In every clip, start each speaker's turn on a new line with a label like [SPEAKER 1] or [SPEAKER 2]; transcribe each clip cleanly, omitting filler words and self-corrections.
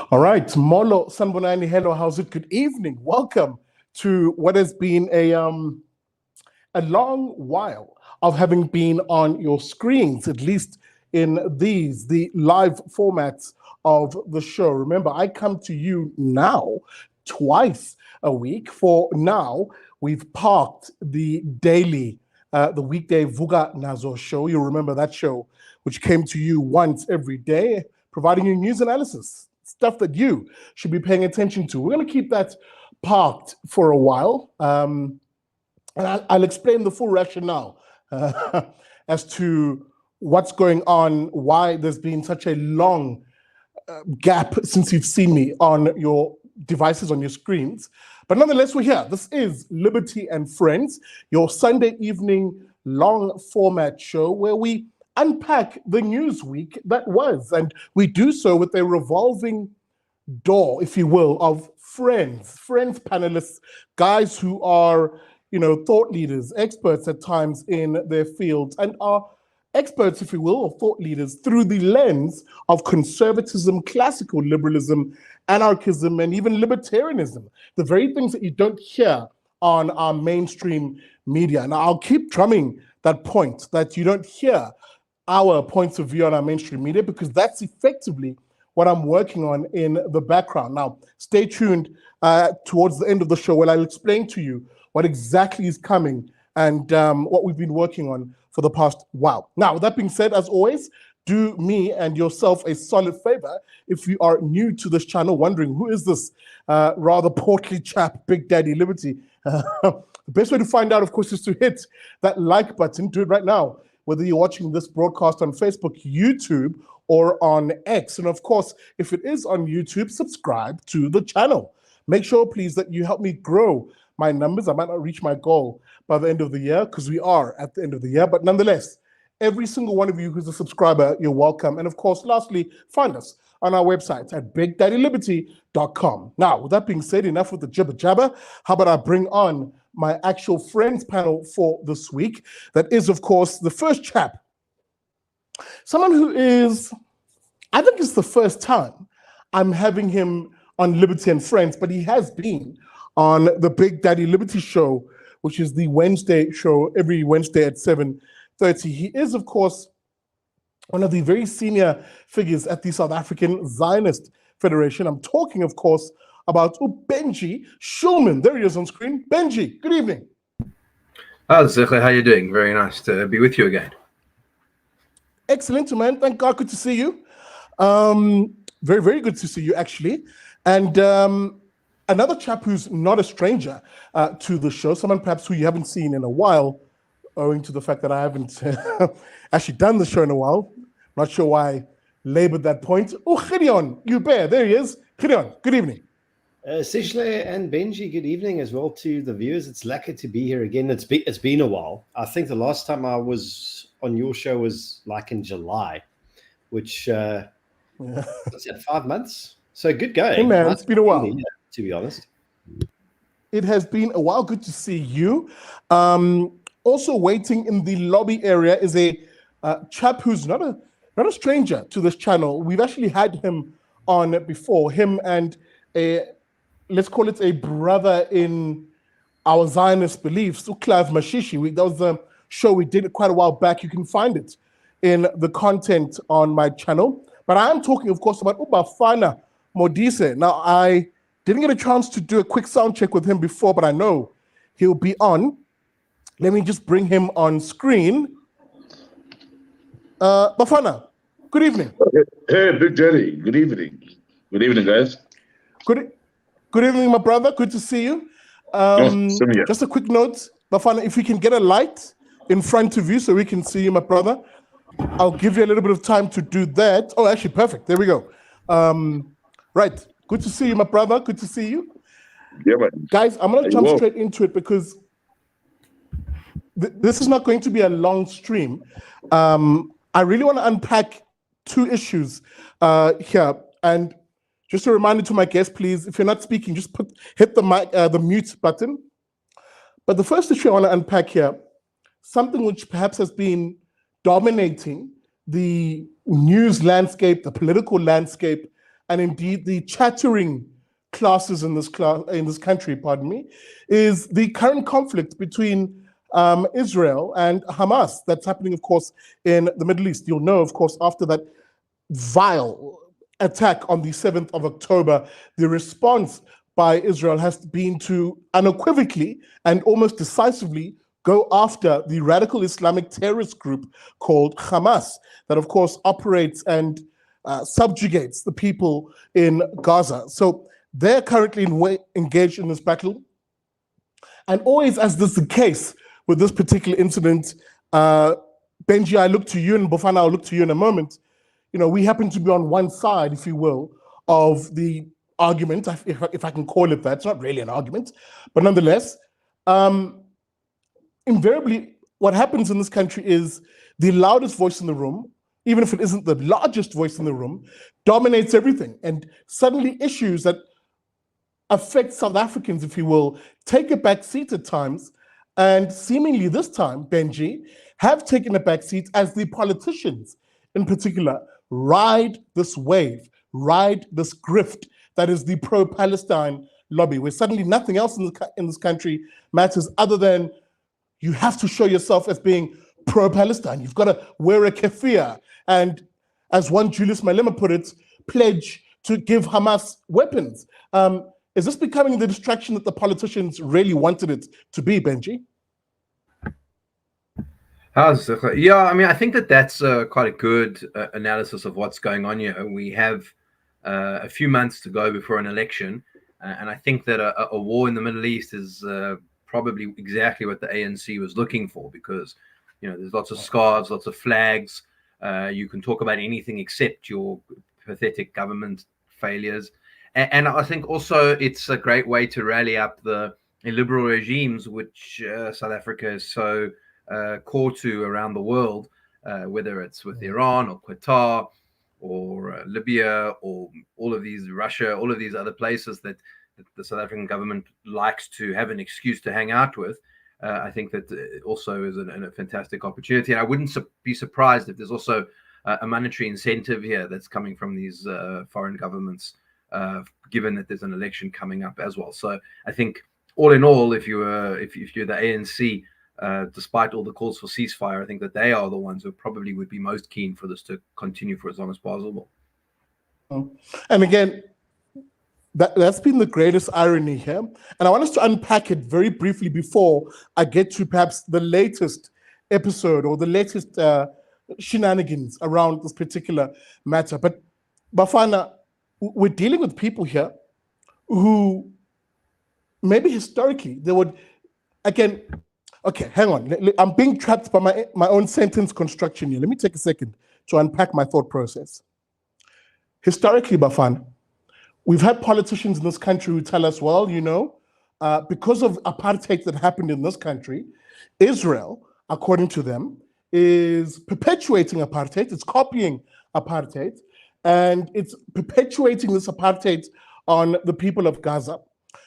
[SPEAKER 1] All right, Molo Sanbonani, hello, how's it? Good evening. Welcome to what has been a long while of having been on your screens, at least in the live formats of the show. Remember, I come to you now twice a week. For now, we've parked the weekday Vuga Nazo show. You remember that show, which came to you once every day, providing you news analysis, stuff that you should be paying attention to. We're going to keep that parked for a while. And I'll explain the full rationale as to what's going on, why there's been such a long gap since you've seen me on your devices, on your screens. But nonetheless, we're here. This is Liberty and Friends, your Sunday evening long format show where we unpack the news week that was. And we do so with a revolving door, if you will, of friends panelists, guys who are, thought leaders, experts at times in their fields, and are experts, if you will, or thought leaders through the lens of conservatism, classical liberalism, anarchism, and even libertarianism, the very things that you don't hear on our mainstream media. Now, I'll keep drumming that point, that you don't hear our points of view on our mainstream media, because that's effectively what I'm working on in the background. Now, stay tuned towards the end of the show where I'll explain to you what exactly is coming and what we've been working on for the past while. Now, with that being said, as always, do me and yourself a solid favor. If you are new to this channel, wondering who is this rather portly chap, Big Daddy Liberty, the best way to find out, of course, is to hit that like button. Do it right now, whether you're watching this broadcast on Facebook, YouTube, or on X. And of course, if it is on YouTube, subscribe to the channel. Make sure, please, that you help me grow my numbers. I might not reach my goal by the end of the year, because we are at the end of the year. But nonetheless, every single one of you who's a subscriber, you're welcome. And of course, lastly, find us on our website at bigdaddyliberty.com. Now, with that being said, enough with the jibber jabber. How about I bring on my actual friends panel for this week? That is, of course, the first chap. Someone who is, I think it's the first time I'm having him on Liberty and Friends, but he has been on the Big Daddy Liberty show, which is the Wednesday show every Wednesday at 7:30. He is, of course, one of the very senior figures at the South African Zionist Federation. I'm talking, of course, about Benji Schulman. There he is on screen. Benji, good evening.
[SPEAKER 2] Hi, Zara, how are you doing? Very nice to be with you again.
[SPEAKER 1] Excellent, man. Thank God. Good to see you. Very, very good to see you, actually. And another chap who's not a stranger to the show, someone perhaps who you haven't seen in a while, owing to the fact that I haven't actually done the show in a while. Not sure why I labored that point. Oh, Gideon, you bear. There he is. Gideon, good evening.
[SPEAKER 3] Sishle and Benji, good evening as well to the viewers. It's lucky to be here again. It's been a while. I think the last time I was on your show was like in July, which what's that, 5 months? So good going.
[SPEAKER 1] Hey man, it's been a while.
[SPEAKER 3] To be honest.
[SPEAKER 1] It has been a while. Good to see you. Also waiting in the lobby area is a chap who's not a stranger to this channel. We've actually had him on before. Him and let's call it a brother in our Zionist beliefs, Uklav Mashishi. That was the show we did quite a while back. You can find it in the content on my channel. But I am talking, of course, about Ubafana Modise. Now, I didn't get a chance to do a quick sound check with him before, but I know he'll be on. Let me just bring him on screen. Bafana, good evening.
[SPEAKER 4] Hey, Big Daddy. Good evening. Good evening, guys.
[SPEAKER 1] Good evening, my brother. Good to see you. Just a quick note, Bafana, if we can get a light in front of you so we can see you, my brother, I'll give you a little bit of time to do that. Oh, actually, perfect. There we go. Right. Good to see you, my brother. Good to see you.
[SPEAKER 4] Yeah, man.
[SPEAKER 1] Guys, I'm going to jump straight into it because this is not going to be a long stream. I really want to unpack two issues here. And just a reminder to my guests, please, if you're not speaking, just hit the mic, the mute button. But the first issue I want to unpack here, something which perhaps has been dominating the news landscape, the political landscape and indeed the chattering classes in this country, pardon me, is the current conflict between Israel and Hamas that's happening, of course, in the Middle East. You'll know, of course, after that vile attack on the 7th of October, the response by Israel has been to unequivocally and almost decisively go after the radical Islamic terrorist group called Hamas, that of course operates and subjugates the people in Gaza. So they're currently engaged in this battle. And always, as this is the case with this particular incident, Benji, I look to you, and Bafana, I'll look to you in a moment. You know, we happen to be on one side, if you will, of the argument, if I can call it that. It's not really an argument, but nonetheless, invariably, what happens in this country is the loudest voice in the room, even if it isn't the largest voice in the room, dominates everything. And suddenly issues that affect South Africans, if you will, take a back seat at times. And seemingly this time, Benji, have taken a back seat as the politicians in particular ride this wave, ride this grift that is the pro-Palestine lobby, where suddenly nothing else in this country matters other than you have to show yourself as being pro-Palestine. You've got to wear a keffiyeh, and as one Julius Malema put it, pledge to give Hamas weapons. Is this becoming the distraction that the politicians really wanted it to be, Benji?
[SPEAKER 2] Yeah, I mean, I think that's quite a good analysis of what's going on here. We have a few months to go before an election, and I think that a war in the Middle East is probably exactly what the ANC was looking for, because, you know, there's lots of scarves, lots of flags. You can talk about anything except your pathetic government failures. And I think also it's a great way to rally up the illiberal regimes, which South Africa is so core to around the world, whether it's with Iran or Qatar or Libya or all of these, Russia, all of these other places that the South African government likes to have an excuse to hang out with. I think that also is a fantastic opportunity. And I wouldn't be surprised if there's also a monetary incentive here that's coming from these foreign governments, given that there's an election coming up as well. So I think all in all, if you're the ANC, despite all the calls for ceasefire, I think that they are the ones who probably would be most keen for this to continue for as long as possible.
[SPEAKER 1] And again, that's been the greatest irony here. And I want us to unpack it very briefly before I get to perhaps the latest episode or the latest shenanigans around this particular matter. But Bafana, we're dealing with people here who maybe historically they would, again, okay, hang on. I'm being trapped by my own sentence construction here. Let me take a second to unpack my thought process. Historically, Bafana, we've had politicians in this country who tell us, well, you know, because of apartheid that happened in this country, Israel, according to them, is perpetuating apartheid. It's copying apartheid, and it's perpetuating this apartheid on the people of Gaza.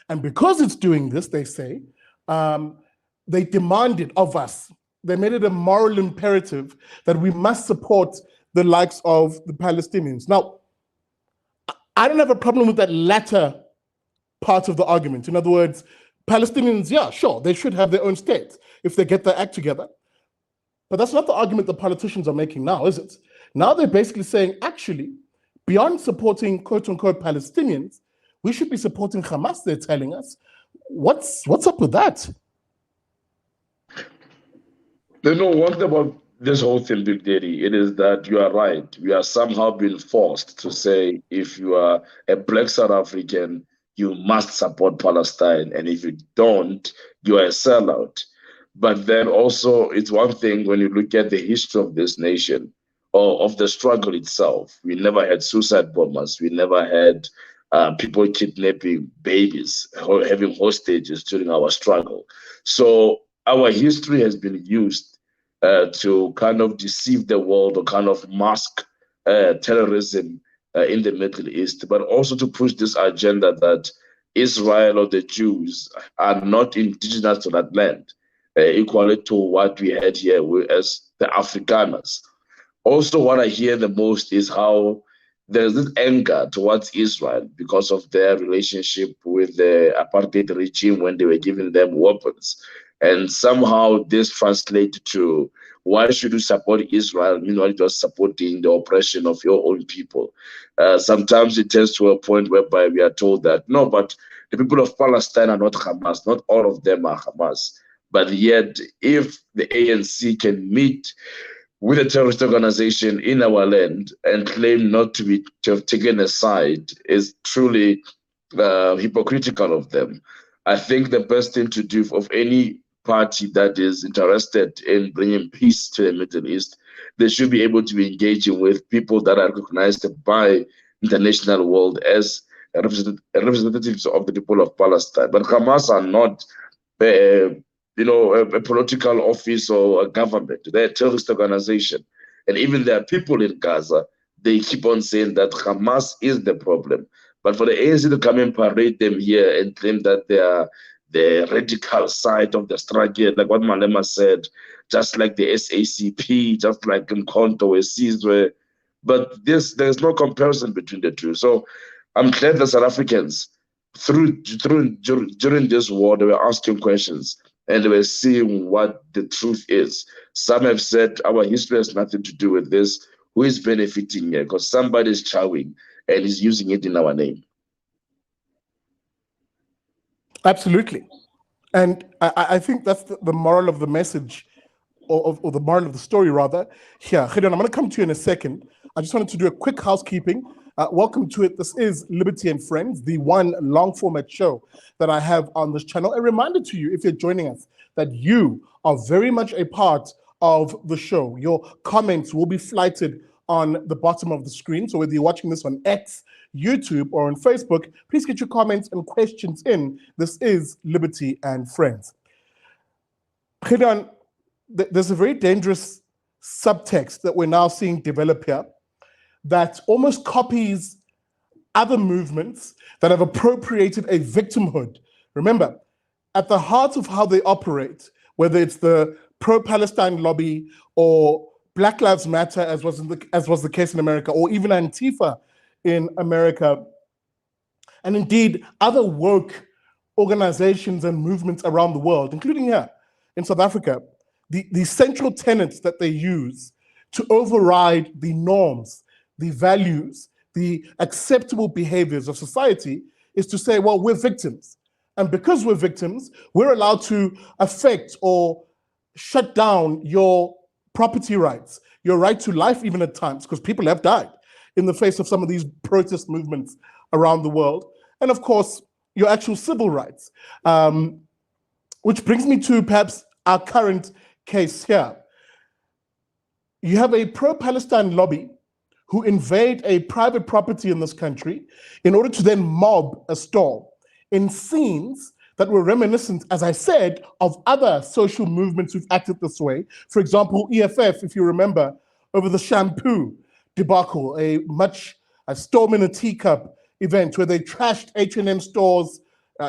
[SPEAKER 1] And because it's doing this, they say, they demanded of us, they made it a moral imperative that we must support the likes of the Palestinians. Now, I don't have a problem with that latter part of the argument. In other words, Palestinians, yeah, sure, they should have their own state if they get their act together. But that's not the argument the politicians are making now, is it? Now they're basically saying, actually, beyond supporting quote-unquote Palestinians, we should be supporting Hamas, they're telling us. What's up with that?
[SPEAKER 4] You know, one thing about this whole thing, Big Daddy, it is that you are right. We are somehow being forced to say, if you are a black South African, you must support Palestine. And if you don't, you are a sellout. But then also, it's one thing when you look at the history of this nation, or of the struggle itself. We never had suicide bombers. We never had people kidnapping babies or having hostages during our struggle. So our history has been used to kind of deceive the world or kind of mask terrorism in the Middle East, but also to push this agenda that Israel or the Jews are not indigenous to that land, equally to what we had here as the Afrikaners. Also, what I hear the most is how there's this anger towards Israel because of their relationship with the apartheid regime when they were giving them weapons. And somehow this translates to, why should you support Israel? Meanwhile, you're supporting the oppression of your own people. Sometimes it turns to a point whereby we are told that, no, but the people of Palestine are not Hamas. Not all of them are Hamas. But yet, if the ANC can meet with a terrorist organization in our land and claim not to have taken a side is truly hypocritical of them. I think the best thing to do of any party that is interested in bringing peace to the Middle East, they should be able to be engaging with people that are recognized by international world as representatives of the people of Palestine. But Hamas are not a political office or a government. They're a terrorist organization. And even there are people in Gaza, they keep on saying that Hamas is the problem. But for the ANC to come and parade them here and claim that they are the radical side of the struggle, like what Malema said, just like the SACP, just like Mkhonto, Sizwe. But there's no comparison between the two. So I'm glad that South Africans, during this war, they were asking questions and they were seeing what the truth is. Some have said our history has nothing to do with this. Who is benefiting here? Because somebody is chowing and is using it in our name.
[SPEAKER 1] Absolutely. And I think that's the moral of the message, or the moral of the story, rather. Here, Gideon, I'm going to come to you in a second. I just wanted to do a quick housekeeping. Welcome to it. This is Liberty and Friends, the one long format show that I have on this channel. A reminder to you, if you're joining us, that you are very much a part of the show. Your comments will be flighted on the bottom of the screen. So whether you're watching this on X, YouTube, or on Facebook, please get your comments and questions in. This is Liberty and Friends. Gideon, there's a very dangerous subtext that we're now seeing develop here that almost copies other movements that have appropriated a victimhood. Remember, at the heart of how they operate, whether it's the pro-Palestine lobby or Black Lives Matter, as was the case in America, or even Antifa in America, and indeed other woke organizations and movements around the world, including here in South Africa, the central tenets that they use to override the norms, the values, the acceptable behaviors of society is to say, well, we're victims. And because we're victims, we're allowed to affect or shut down your property rights, your right to life even at times, because people have died in the face of some of these protest movements around the world. And of course, your actual civil rights. Which brings me to perhaps our current case here. You have a pro-Palestine lobby who invade a private property in this country in order to then mob a store in scenes that were reminiscent, as I said, of other social movements who've acted this way. For example, EFF, if you remember, over the shampoo debacle, a storm in a teacup event where they trashed H&M stores,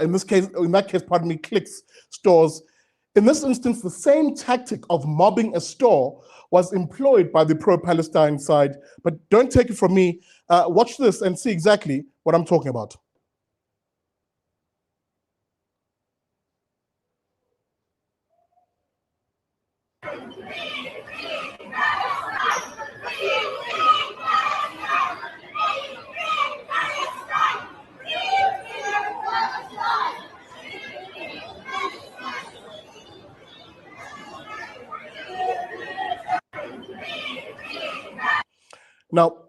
[SPEAKER 1] in that case, pardon me, Clicks stores. In this instance, the same tactic of mobbing a store was employed by the pro-Palestine side. But don't take it from me. Watch this and see exactly what I'm talking about. Now,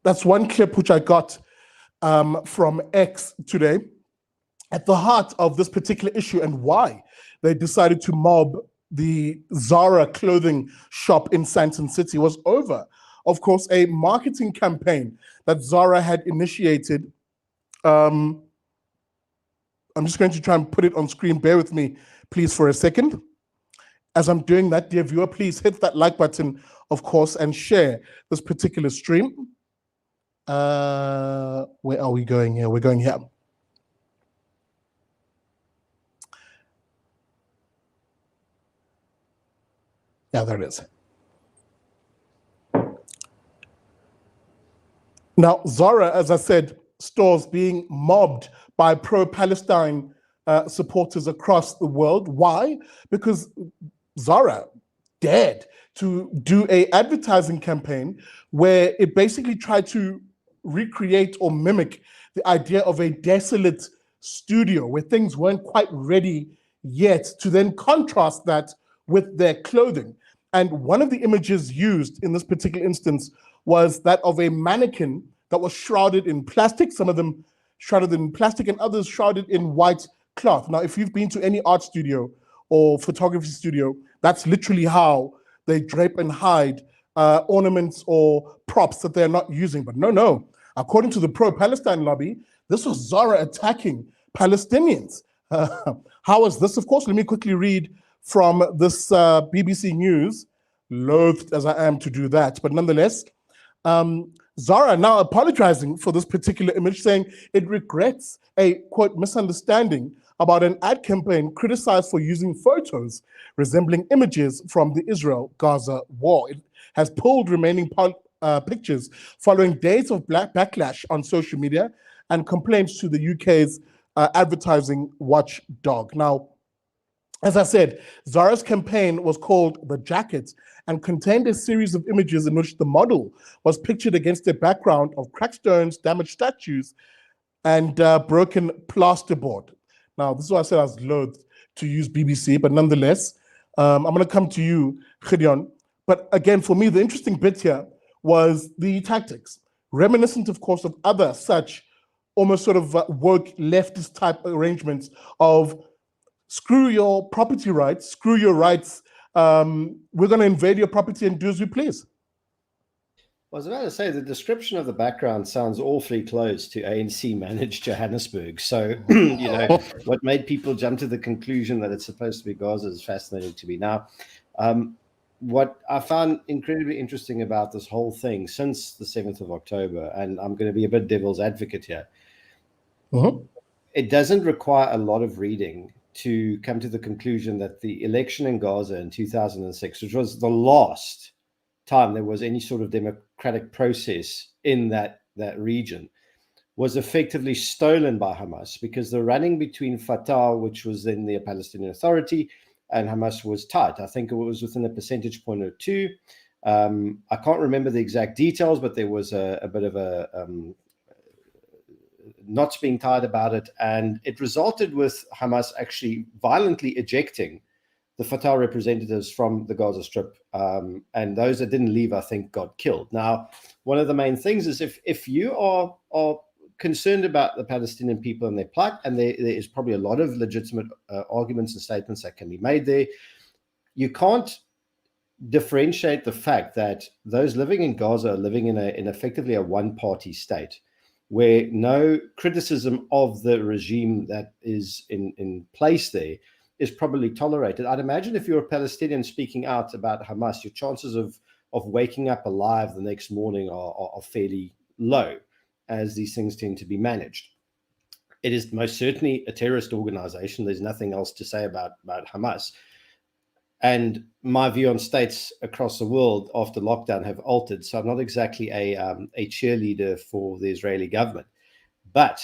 [SPEAKER 1] that's one clip which I got from X today. At the heart of this particular issue and why they decided to mob the Zara clothing shop in Sandton City was over, of course, a marketing campaign that Zara had initiated. I'm just going to try and put it on screen. Bear with me, please, for a second. As I'm doing that, dear viewer, please hit that like button, of course, and share this particular stream. Where are we going here? We're going here. Yeah, there it is. Now, Zara, as I said, stores being mobbed by pro-Palestine supporters across the world. Why? Because Zara dared to do a advertising campaign where it basically tried to recreate or mimic the idea of a desolate studio where things weren't quite ready yet, to then contrast that with their clothing. And one of the images used in this particular instance was that of a mannequin that was shrouded in plastic, some of them shrouded in plastic and others shrouded in white cloth. Now, if you've been to any art studio or photography studio, that's literally how they drape and hide ornaments or props that they're not using. But no. According to the pro-Palestine lobby, this was Zara attacking Palestinians. How is this? Of course, let me quickly read from this BBC News, loathed as I am to do that. But nonetheless, Zara now apologizing for this particular image, saying it regrets a, quote, misunderstanding about an ad campaign criticized for using photos resembling images from the Israel-Gaza war. It has pulled remaining pictures following days of backlash on social media and complaints to the UK's advertising watchdog. Now, as I said, Zara's campaign was called The Jacket and contained a series of images in which the model was pictured against a background of cracked stones, damaged statues, and broken plasterboard. Now, this is why I said I was loath to use BBC, but nonetheless, I'm going to come to you, Gideon. But again, for me, the interesting bit here was the tactics, reminiscent, of course, of other such almost sort of woke leftist type arrangements of screw your property rights, screw your rights, we're going to invade your property and do as we please.
[SPEAKER 3] I was about to say, the description of the background sounds awfully close to ANC managed Johannesburg. So, what made people jump to the conclusion that it's supposed to be Gaza is fascinating to me. Now, what I found incredibly interesting about this whole thing since the 7th of October, and I'm going to be a bit devil's advocate here, it doesn't require a lot of reading to come to the conclusion that the election in Gaza in 2006, which was the last time there was any sort of democratic process in that region, was effectively stolen by Hamas, because the running between Fatah, which was then the Palestinian Authority, and Hamas was tight. I think it was within a percentage point or two. I can't remember the exact details, but there was a bit of a knots being tied about it, and it resulted with Hamas actually violently ejecting the Fatah representatives from the Gaza Strip, and those that didn't leave, I think, got killed. Now, one of the main things is if you are concerned about the Palestinian people and their plight, and there is probably a lot of legitimate arguments and statements that can be made there, you can't differentiate the fact that those living in Gaza are living in effectively a one-party state, where no criticism of the regime that is in place there is probably tolerated. I'd imagine if you're a Palestinian speaking out about Hamas, your chances of waking up alive the next morning are fairly low, as these things tend to be managed. It is most certainly a terrorist organization. There's nothing else to say about Hamas. And my view on states across the world after lockdown have altered. So I'm not exactly a cheerleader for the Israeli government. But,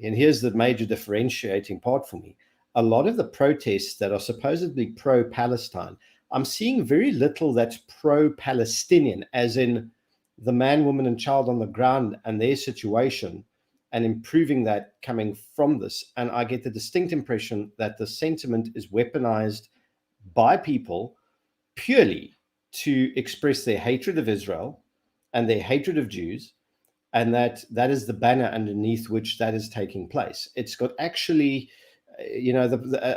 [SPEAKER 3] and here's the major differentiating part for me, a lot of the protests that are supposedly pro-Palestine, I'm seeing very little that's pro-Palestinian, as in the man, woman, and child on the ground and their situation, and improving that coming from this. And I get the distinct impression that the sentiment is weaponized by people purely to express their hatred of Israel and their hatred of Jews, and that is the banner underneath which that is taking place. It's got actually,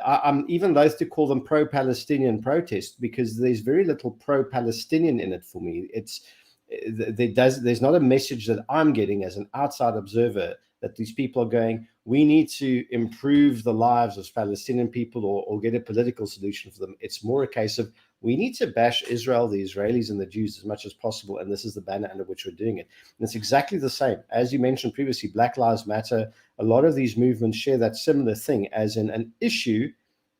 [SPEAKER 3] I'm even loath to call them pro-Palestinian protests, because there's very little pro-Palestinian in it for me. There's not a message that I'm getting as an outside observer that these people are going, we need to improve the lives of Palestinian people or get a political solution for them. It's more a case of, we need to bash Israel, the Israelis, and the Jews as much as possible, and this is the banner under which we're doing it. And it's exactly the same. As you mentioned previously, Black Lives Matter, a lot of these movements share that similar thing, as in an issue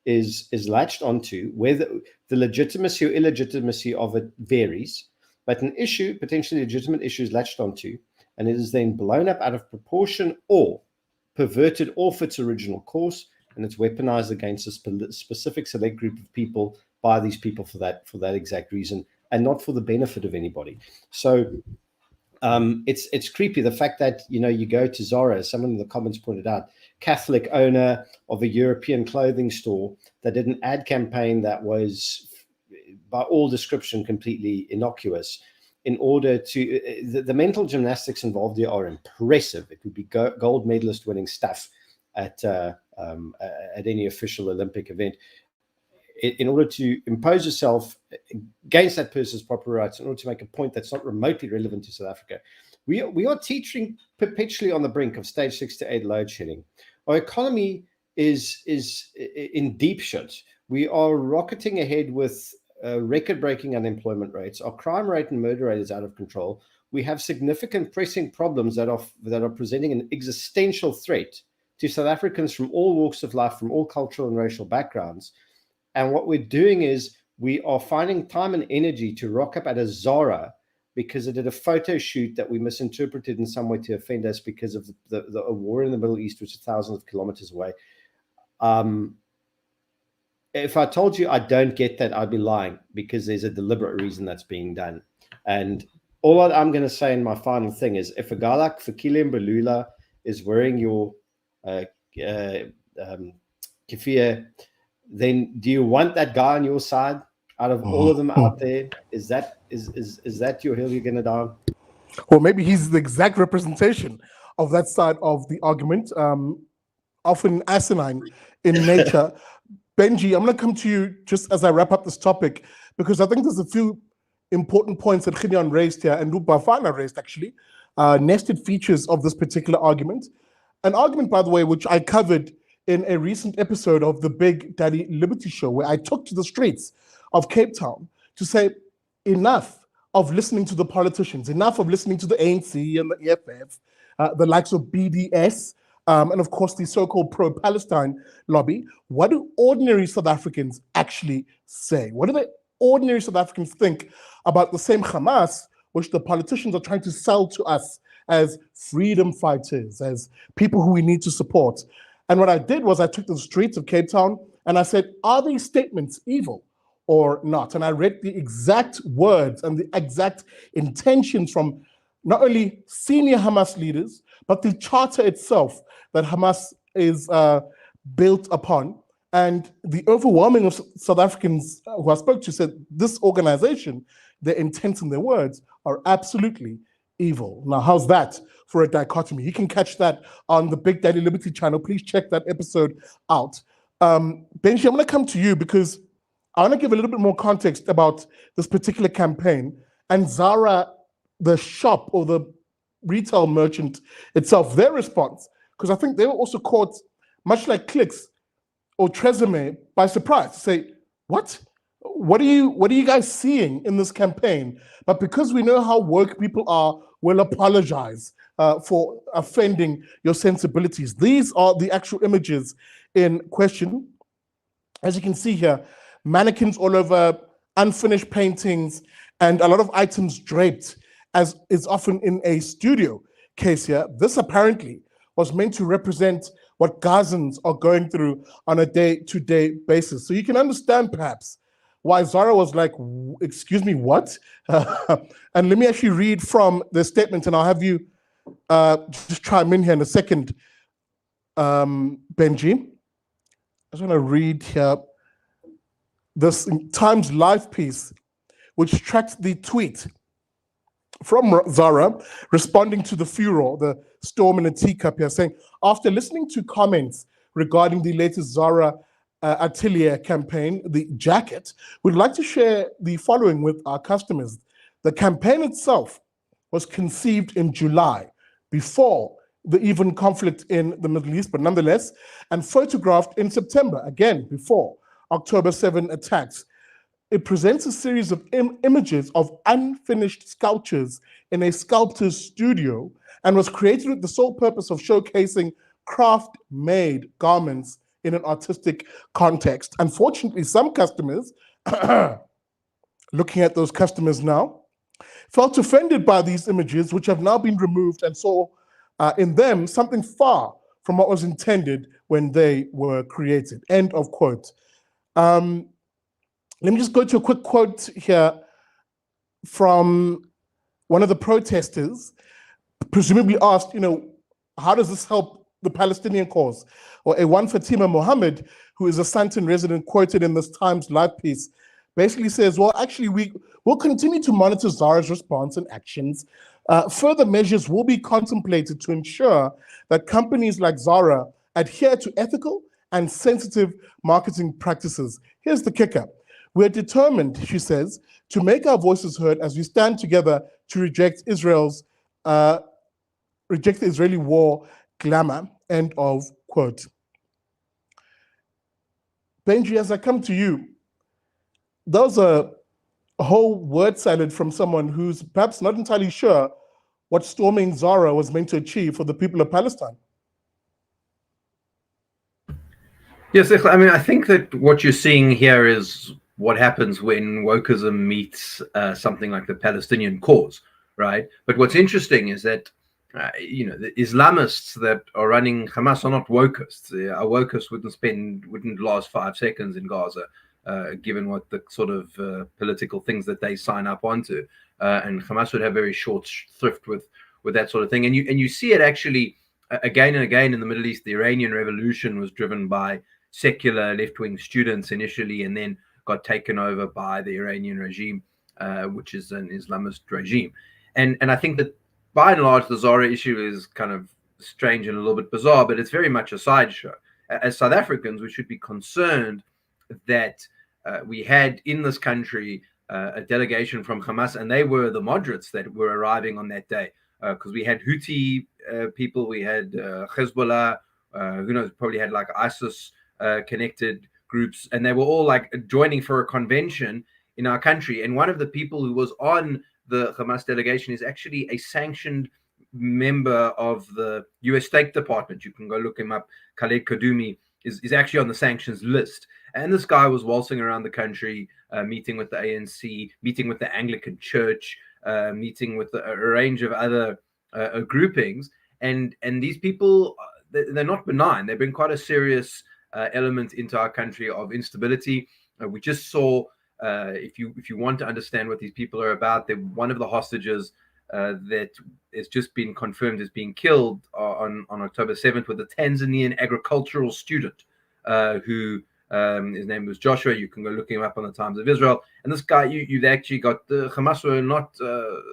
[SPEAKER 3] is latched onto, whether the legitimacy or illegitimacy of it varies, but an issue, potentially legitimate issue, is latched onto, and it is then blown up out of proportion or perverted off its original course, and it's weaponized against a specific select group of people by these people for that exact reason, and not for the benefit of anybody. So it's creepy, the fact that, you know, you go to Zara, as someone in the comments pointed out, Catholic owner of a European clothing store that did an ad campaign that was, by all description, completely innocuous. In order to, the mental gymnastics involved here are impressive. It would be gold medalist winning stuff at any official Olympic event. In order to impose yourself against that person's proper rights, in order to make a point that's not remotely relevant to South Africa, we are teetering perpetually on the brink of stage 6 to 8 load shedding. Our economy is in deep shit. We are rocketing ahead with record-breaking unemployment rates. Our crime rate and murder rate is out of control. We have significant pressing problems that are presenting an existential threat to South Africans from all walks of life, from all cultural and racial backgrounds. And what we're doing is we are finding time and energy to rock up at a Zara because it did a photo shoot that we misinterpreted in some way to offend us because of the war in the Middle East, which is thousands of kilometers away. If I told you I don't get that, I'd be lying, because there's a deliberate reason that's being done. And all I'm going to say in my final thing is, if a guy like Fikile Mbalula is wearing your keffiyeh, then do you want that guy on your side out of all of them out there? Is that your hill you're going to die on?
[SPEAKER 1] Well, maybe he's the exact representation of that side of the argument, often asinine in nature. Benji, I'm going to come to you just as I wrap up this topic, because I think there's a few important points that Gideon raised here, and Bafana raised actually, nested features of this particular argument. An argument, by the way, which I covered in a recent episode of the Big Daddy Liberty Show, where I took to the streets of Cape Town to say, enough of listening to the politicians, enough of listening to the ANC and the EFF, the likes of BDS, and of course the so-called pro-Palestine lobby. What do ordinary South Africans actually say? What do the ordinary South Africans think about the same Hamas, which the politicians are trying to sell to us as freedom fighters, as people who we need to support? And what I did was I took the streets of Cape Town and I said, are these statements evil or not? And I read the exact words and the exact intentions from not only senior Hamas leaders, but the charter itself that Hamas is built upon. And the overwhelming of South Africans who I spoke to said this organization, their intents and their words are absolutely evil. Now, how's that for a dichotomy? You can catch that on the Big Daddy Liberty channel. Please check that episode out. Benji, I'm going to come to you because I want to give a little bit more context about this particular campaign and Zara, the shop or the retail merchant itself, their response, because I think they were also caught, much like Clicks or Tresemme, by surprise to say, what? What are you guys seeing in this campaign? But because we know how woke people are, we'll apologize for offending your sensibilities. These are the actual images in question. As you can see here, mannequins all over, unfinished paintings, and a lot of items draped, as is often in a studio case here. This apparently was meant to represent what Gazans are going through on a day-to-day basis. So you can understand perhaps why Zara was like, excuse me, what? And let me actually read from the statement, and I'll have you just chime in here in a second, Benji. I just want to read here this Times Live piece, which tracked the tweet from Zara responding to the furor, the storm in a teacup here, saying, after listening to comments regarding the latest Zara Atelier campaign, the jacket, we'd like to share the following with our customers. The campaign itself was conceived in July, before the even conflict in the Middle East, but nonetheless, and photographed in September, again, before October 7 attacks. It presents a series of images of unfinished sculptures in a sculptor's studio and was created with the sole purpose of showcasing craft-made garments in an artistic context. Unfortunately, some customers, looking at those customers now, felt offended by these images, which have now been removed, and saw in them something far from what was intended when they were created. End of quote. Let me just go to a quick quote here from one of the protesters, presumably asked, how does this help the Palestinian cause? Or one Fatima Mohammed, who is a Santon resident, quoted in this Times Live piece, basically says, well, actually, we'll continue to monitor Zara's response and actions. Further measures will be contemplated to ensure that companies like Zara adhere to ethical and sensitive marketing practices. Here's the kicker. We're determined, she says, to make our voices heard as we stand together to reject the Israeli war glamour, end of quote. Benji, as I come to you, that was a whole word salad from someone who's perhaps not entirely sure what storming Zara was meant to achieve for the people of Palestine.
[SPEAKER 2] Yes, I mean, I think that what you're seeing here is what happens when wokeism meets something like the Palestinian cause, right? But what's interesting is that the Islamists that are running Hamas are not wokists. A wokist wouldn't last 5 seconds in Gaza, given what the sort of political things that they sign up onto, and Hamas would have very short thrift with that sort of thing. And you see it actually again and again in the Middle East. The Iranian Revolution was driven by secular left-wing students initially, and then got taken over by the Iranian regime, which is an Islamist regime. And I think that by and large, the Zara issue is kind of strange and a little bit bizarre, but it's very much a sideshow. As South Africans, we should be concerned that we had in this country a delegation from Hamas, and they were the moderates that were arriving on that day, because we had Houthi people, we had Hezbollah, who knows, probably had like ISIS connected groups, and they were all like joining for a convention in our country. And one of the people who was on the Hamas delegation is actually a sanctioned member of the US State Department. You can go look him up. Khaled Kadumi is actually on the sanctions list. And this guy was waltzing around the country, meeting with the ANC, meeting with the Anglican Church, meeting with a range of other groupings. And these people, they're not benign. They bring quite a serious element into our country of instability. We just saw, if you want to understand what these people are about, they're one of the hostages that has just been confirmed as being killed on October 7th with a Tanzanian agricultural student who his name was Joshua. You can go look him up on the Times of Israel. And this guy, you actually got the Hamas were not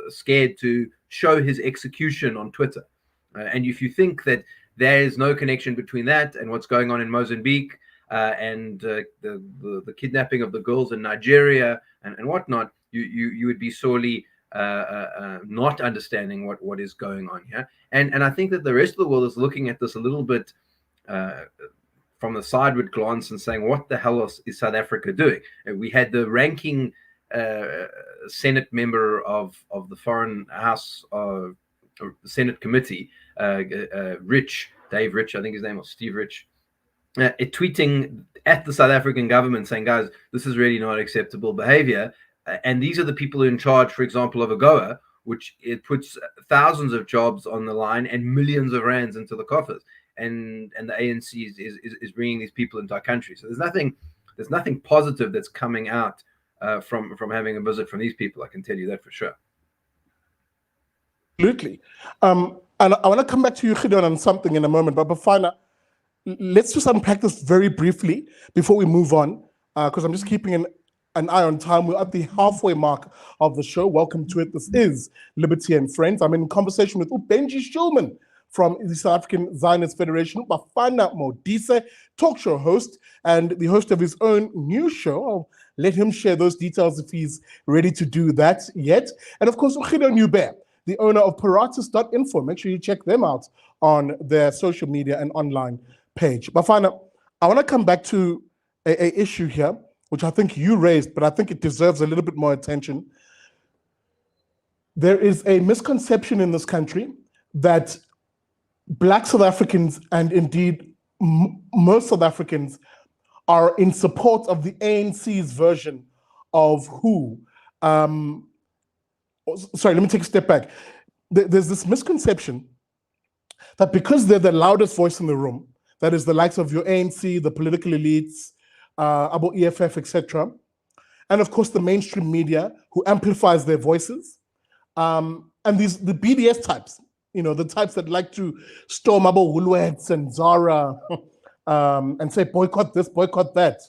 [SPEAKER 2] scared to show his execution on Twitter. And if you think that there is no connection between that and what's going on in Mozambique and the kidnapping of the girls in Nigeria and whatnot, you would be sorely not understanding what is going on here. And I think that the rest of the world is looking at this a little bit from the sideward glance and saying, what the hell is South Africa doing? We had the ranking Senate member of the Foreign House Senate Committee, Dave Rich, I think his name was Steve Rich, tweeting at the South African government saying, guys, this is really not acceptable behavior. And these are the people in charge, for example, of AGOA, which it puts thousands of jobs on the line and millions of rands into the coffers. And the ANC is bringing these people into our country. So there's nothing positive that's coming out from having a visit from these people. I can tell you that for sure.
[SPEAKER 1] Absolutely. And I want to come back to you, Gideon, on something in a moment. But Bafana, let's just unpack this very briefly before we move on, because I'm just keeping an eye on time. We're at the halfway mark of the show. Welcome to it. This is Liberty and Friends. I'm in conversation with Benji Shulman from the South African Zionist Federation, Bafana Modise, talk show host, and the host of his own new show. I'll let him share those details if he's ready to do that yet. And of course, Gideon Newbear, the owner of Paratus.info. Make sure you check them out on their social media and online page. Bafana, I want to come back to a issue here, which I think you raised, but I think it deserves a little bit more attention. There is a misconception in this country that Black South Africans, and indeed most South Africans, are in support of the ANC's version of who. sorry, let me take a step back. There's this misconception that because they're the loudest voice in the room, that is the likes of your ANC, the political elites, about EFF, etc., and of course the mainstream media who amplifies their voices, and the BDS types, the types that like to storm about Woolworths and Zara and say boycott this, boycott that.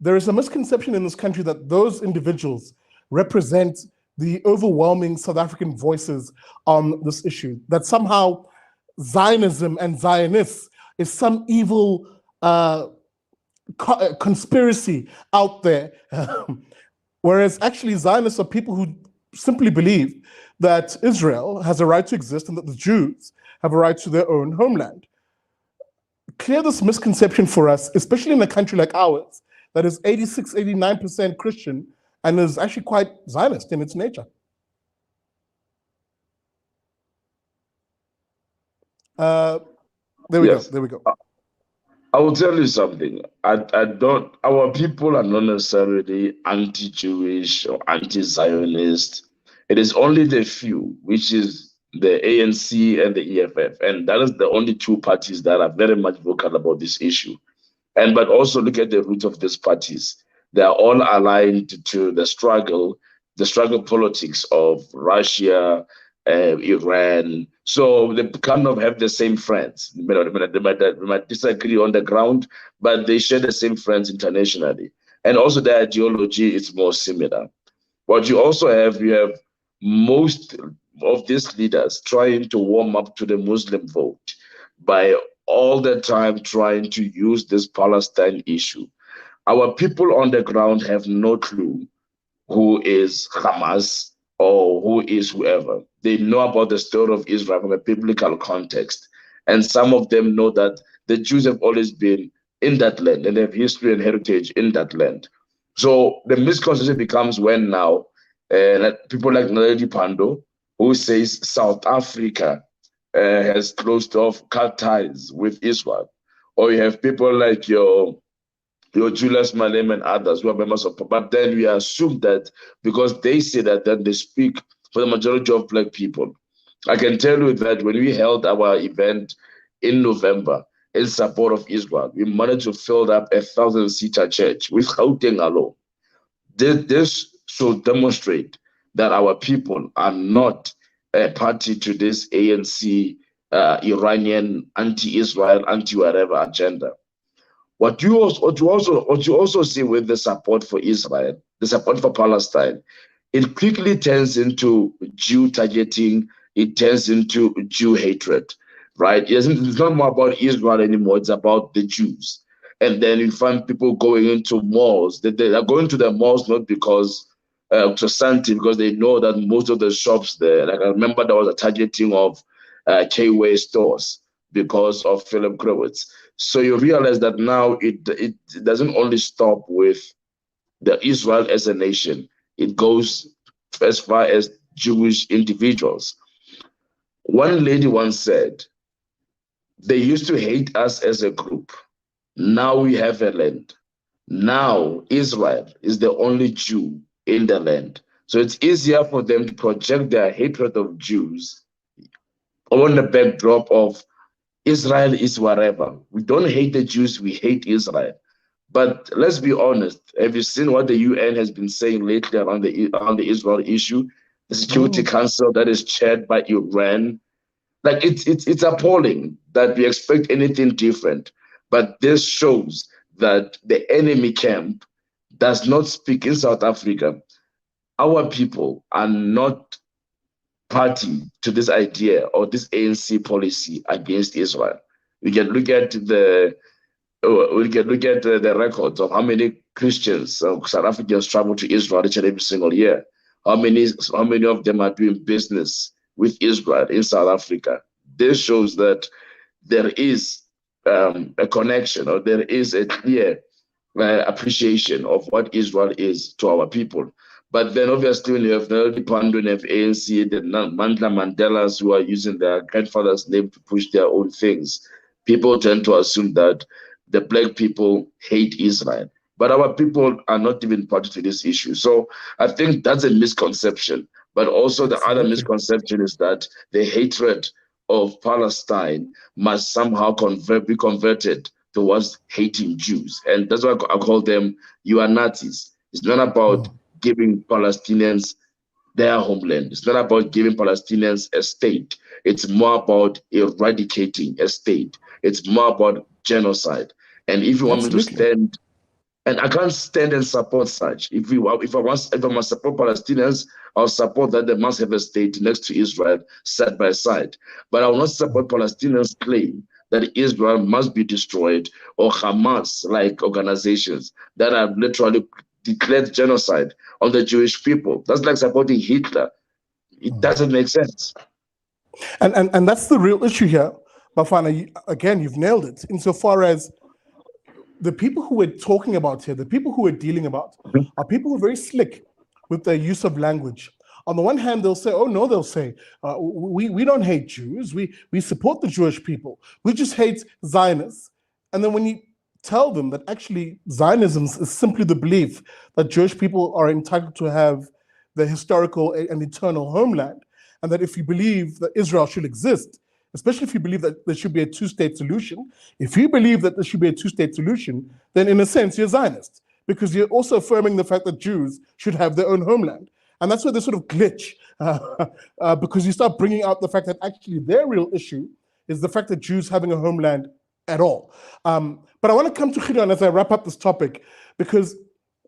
[SPEAKER 1] There is a misconception in this country that those individuals represent the overwhelming South African voices on this issue, that somehow Zionism and Zionists is some evil conspiracy out there. Whereas actually Zionists are people who simply believe that Israel has a right to exist and that the Jews have a right to their own homeland. Clear this misconception for us, especially in a country like ours, that is 86, 89% Christian and is actually quite Zionist in its nature. There we go.
[SPEAKER 4] I will tell you something. Our people are not necessarily anti-Jewish or anti-Zionist. It is only the few, which is the ANC and the EFF. And that is the only two parties that are very much vocal about this issue. But also look at the roots of these parties. They are all aligned to the struggle politics of Russia, Iran. So they kind of have the same friends. They might disagree on the ground, but they share the same friends internationally. And also their ideology is more similar. What you also have, most of these leaders trying to warm up to the Muslim vote by all the time trying to use this Palestine issue. Our people on the ground have no clue who is Hamas or who is whoever. They know about the story of Israel from a biblical context. And some of them know that the Jews have always been in that land and they have history and heritage in that land. So the misconception becomes when now people like Naledi Pandor, who says South Africa has closed off, cut ties with Israel. Or you have people like your Julius Malema and others who are members of, but then we assume that because they say that, then they speak for the majority of Black people. I can tell you that when we held our event in November in support of Israel, we managed to fill up 1,000-seater church with Gauteng alone. This should demonstrate that our people are not a party to this ANC, Iranian, anti-Israel, anti-whatever agenda. What you also see with the support for Israel, the support for Palestine, it quickly turns into Jew targeting, it turns into Jew hatred, right? It's not more about Israel anymore, it's about the Jews. And then you find people going into malls. They are going to the malls not because to Santi, because they know that most of the shops there, like I remember there was a targeting of K-Way stores because of Philip Krowitz. So you realize that now it doesn't only stop with the Israel as a nation. It goes as far as Jewish individuals. One lady once said, they used to hate us as a group. Now we have a land. Now Israel is the only Jew in the land. So it's easier for them to project their hatred of Jews on the backdrop of Israel is whatever. We don't hate the Jews, we hate Israel. But let's be honest, have you seen what the UN has been saying lately around the Israel issue? The Security Council that is chaired by Iran. Like it's appalling that we expect anything different. But this shows that the enemy camp does not speak in South Africa. Our people are not party to this idea or this ANC policy against Israel. We can look at the records of how many Christians, South Africans travel to Israel each and every single year. How many of them are doing business with Israel in South Africa? This shows that there is a connection, or there is a clear appreciation of what Israel is to our people. But then obviously when you have the Pandor and ANC, the Mandla Mandelas who are using their grandfather's name to push their own things, people tend to assume that the Black people hate Israel. But our people are not even party to this issue. So I think that's a misconception. But also the other
[SPEAKER 1] Absolutely.
[SPEAKER 4] misconception is that the hatred of Palestine must somehow be converted towards hating Jews. And that's why I call them, you are Nazis. It's not about giving Palestinians their homeland. It's not about giving Palestinians a state. It's more about eradicating a state. It's more about genocide. And if you want me to stand, and I can't stand and support such. If I must support Palestinians, I'll support that they must have a state next to Israel, side by side. But I will not support Palestinians' claim that Israel must be destroyed, or Hamas-like organizations that have literally declared genocide on the Jewish people. That's like supporting Hitler. It doesn't make sense.
[SPEAKER 1] And that's the real issue here. Bafana, again, you've nailed it. Insofar as the people who we're talking about here, the people who we're dealing about, are people who are very slick with their use of language. On the one hand, they'll say, oh no, they'll say, we don't hate Jews. We support the Jewish people. We just hate Zionists. And then when you tell them that actually Zionism is simply the belief that Jewish people are entitled to have their historical and eternal homeland, and that if you believe that Israel should exist, especially if you believe that there should be a two-state solution, if you believe that there should be a two-state solution, then in a sense you're Zionist, because you're also affirming the fact that Jews should have their own homeland. And that's where they sort of glitch, because you start bringing out the fact that actually their real issue is the fact that Jews having a homeland at all. But I want to come to Gideon as I wrap up this topic, because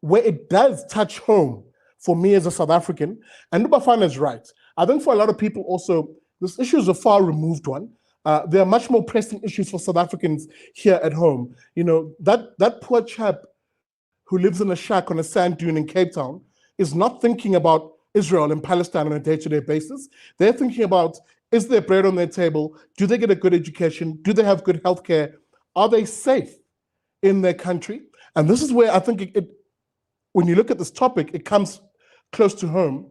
[SPEAKER 1] where it does touch home for me as a South African, and Bafana is right, I think for a lot of people also, this issue is a far removed one. There are much more pressing issues for South Africans here at home. You know, that poor chap who lives in a shack on a sand dune in Cape Town is not thinking about Israel and Palestine on a day-to-day basis. They're thinking about, is there bread on their table? Do they get a good education? Do they have good healthcare? Are they safe in their country? And this is where I think when you look at this topic, it comes close to home.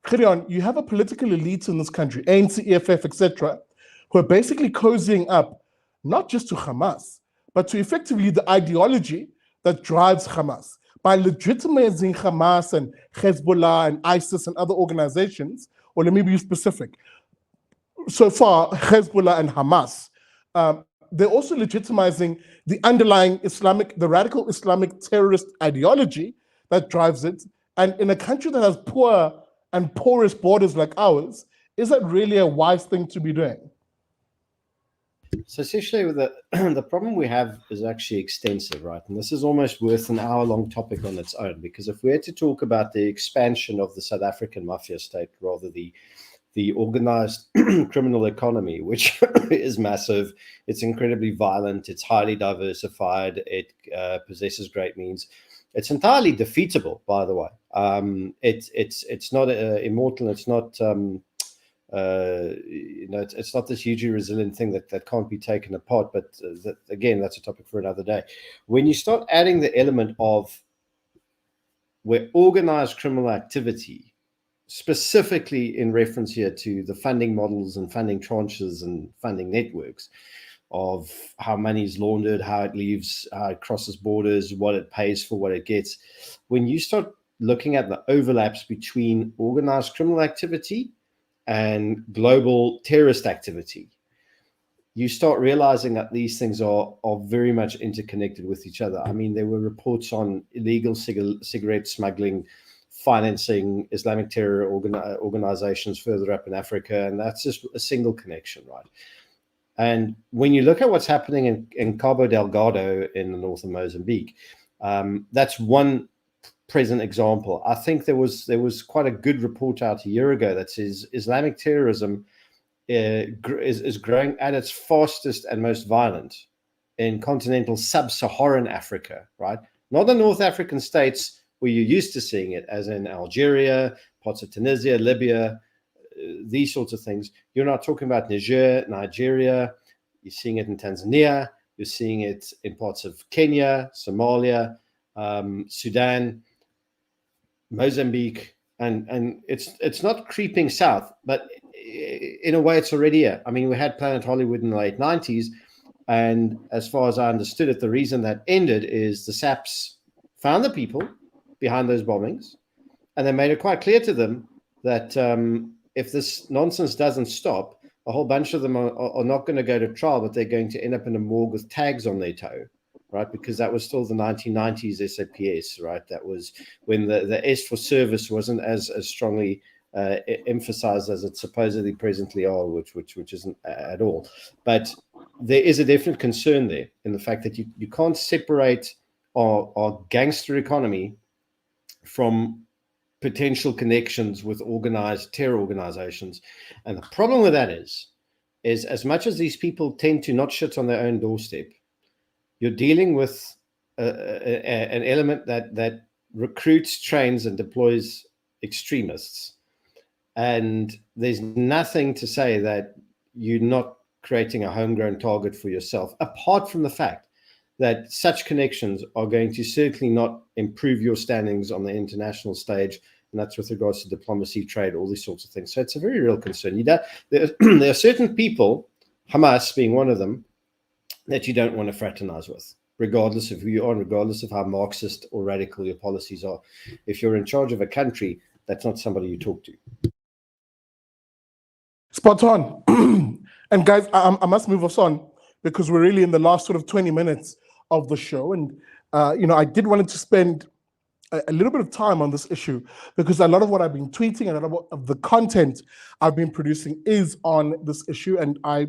[SPEAKER 1] Gideon, you have a political elite in this country, ANC, EFF, etc., who are basically cozying up not just to Hamas, but to effectively the ideology that drives Hamas. By legitimizing Hamas and Hezbollah and ISIS and other organizations, or let me be specific, so far, Hezbollah and Hamas, they're also legitimizing the underlying the radical Islamic terrorist ideology that drives it. And in a country that has poor and porous borders like ours, is that really a wise thing to be doing?
[SPEAKER 3] So essentially, with the problem we have is actually extensive, right? And this is almost worth an hour-long topic on its own, because if we had to talk about the expansion of the South African mafia state, rather the organized criminal economy, which is massive, it's incredibly violent, it's highly diversified, it possesses great means. It's entirely defeatable, by the way. It's not immortal. It's not it's not this hugely resilient thing that can't be taken apart. But again, that's a topic for another day. When you start adding the element of where organized criminal activity, specifically in reference here to the funding models and funding tranches and funding networks, of how money is laundered, how it leaves, how it crosses borders, what it pays for, what it gets. When you start looking at the overlaps between organized criminal activity and global terrorist activity, you start realizing that these things are very much interconnected with each other. I mean, there were reports on illegal cigarette smuggling, financing Islamic terror organizations further up in Africa, and that's just a single connection, right? And when you look at what's happening in Cabo Delgado in the north of Mozambique, that's one present example. I think there was quite a good report out a year ago that says Islamic terrorism is growing at its fastest and most violent in continental sub-Saharan Africa, right? Not the North African states where you're used to seeing it, as in Algeria, parts of Tunisia, Libya, these sorts of things. You're not talking about Niger, Nigeria. You're seeing it in Tanzania. You're seeing it in parts of Kenya, Somalia, Sudan, Mozambique, and it's not creeping south, but in a way it's already here. I mean, we had Planet Hollywood in the late 90s, and as far as I understood it, the reason that ended is the SAPs found the people behind those bombings, and they made it quite clear to them that if this nonsense doesn't stop, a whole bunch of them are not going to go to trial, but they're going to end up in a morgue with tags on their toe, right? Because that was still the 1990s SAPS, right? That was when the S for service wasn't as strongly emphasized as it supposedly presently are, which isn't at all. But there is a definite concern there in the fact that you can't separate our gangster economy from potential connections with organized terror organizations. And the problem with that is as much as these people tend to not shit on their own doorstep, you're dealing with an element that recruits, trains, and deploys extremists. And there's nothing to say that you're not creating a homegrown target for yourself, apart from the fact that such connections are going to certainly not improve your standings on the international stage. And that's with regards to diplomacy, trade, all these sorts of things. So it's a very real concern. There are certain people, Hamas being one of them, that you don't want to fraternize with, regardless of who you are, and regardless of how Marxist or radical your policies are. If you're in charge of a country, that's not somebody you talk to.
[SPEAKER 1] Spot on. And guys, I must move us on because we're really in the last sort of 20 minutes of the show. And, I did want to spend a little bit of time on this issue because a lot of what I've been tweeting and a lot of the content I've been producing is on this issue. And I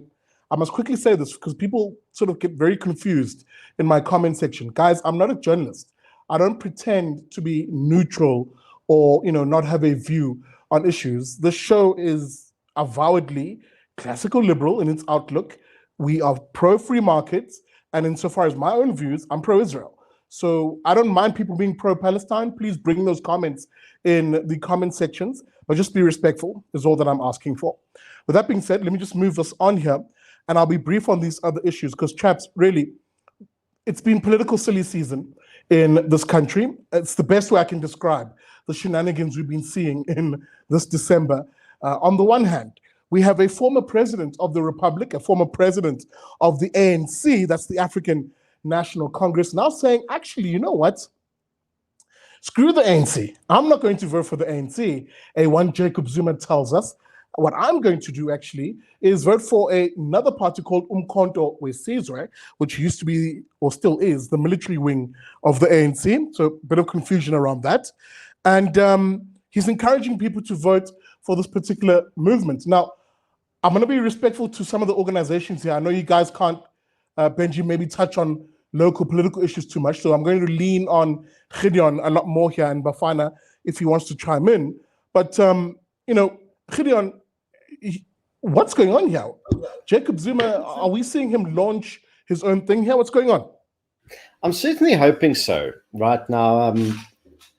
[SPEAKER 1] must quickly say this because people sort of get very confused in my comment section. Guys, I'm not a journalist. I don't pretend to be neutral or, not have a view on issues. This show is avowedly classical liberal in its outlook. We are pro-free markets. And insofar as my own views, I'm pro-Israel. So I don't mind people being pro-Palestine. Please bring those comments in the comment sections, but just be respectful is all that I'm asking for. With that being said, let me just move us on here, and I'll be brief on these other issues because, chaps, really, it's been political silly season in this country. It's the best way I can describe the shenanigans we've been seeing in this December. On the one hand, we have a former president of the Republic, a former president of the ANC, that's the African National Congress, now saying, actually, you know what? Screw the ANC. I'm not going to vote for the ANC. One Jacob Zuma tells us. What I'm going to do, actually, is vote for another party called Umkhonto weSizwe, which used to be, or still is, the military wing of the ANC. So a bit of confusion around that. And he's encouraging people to vote for this particular movement. Now, I'm going to be respectful to some of the organizations here. I know you guys can't, Benji, maybe touch on local political issues too much. So I'm going to lean on Gideon a lot more here and Bafana if he wants to chime in. But, Gideon, what's going on here? Jacob Zuma, are we seeing him launch his own thing here? What's going on?
[SPEAKER 3] I'm certainly hoping so. Right now,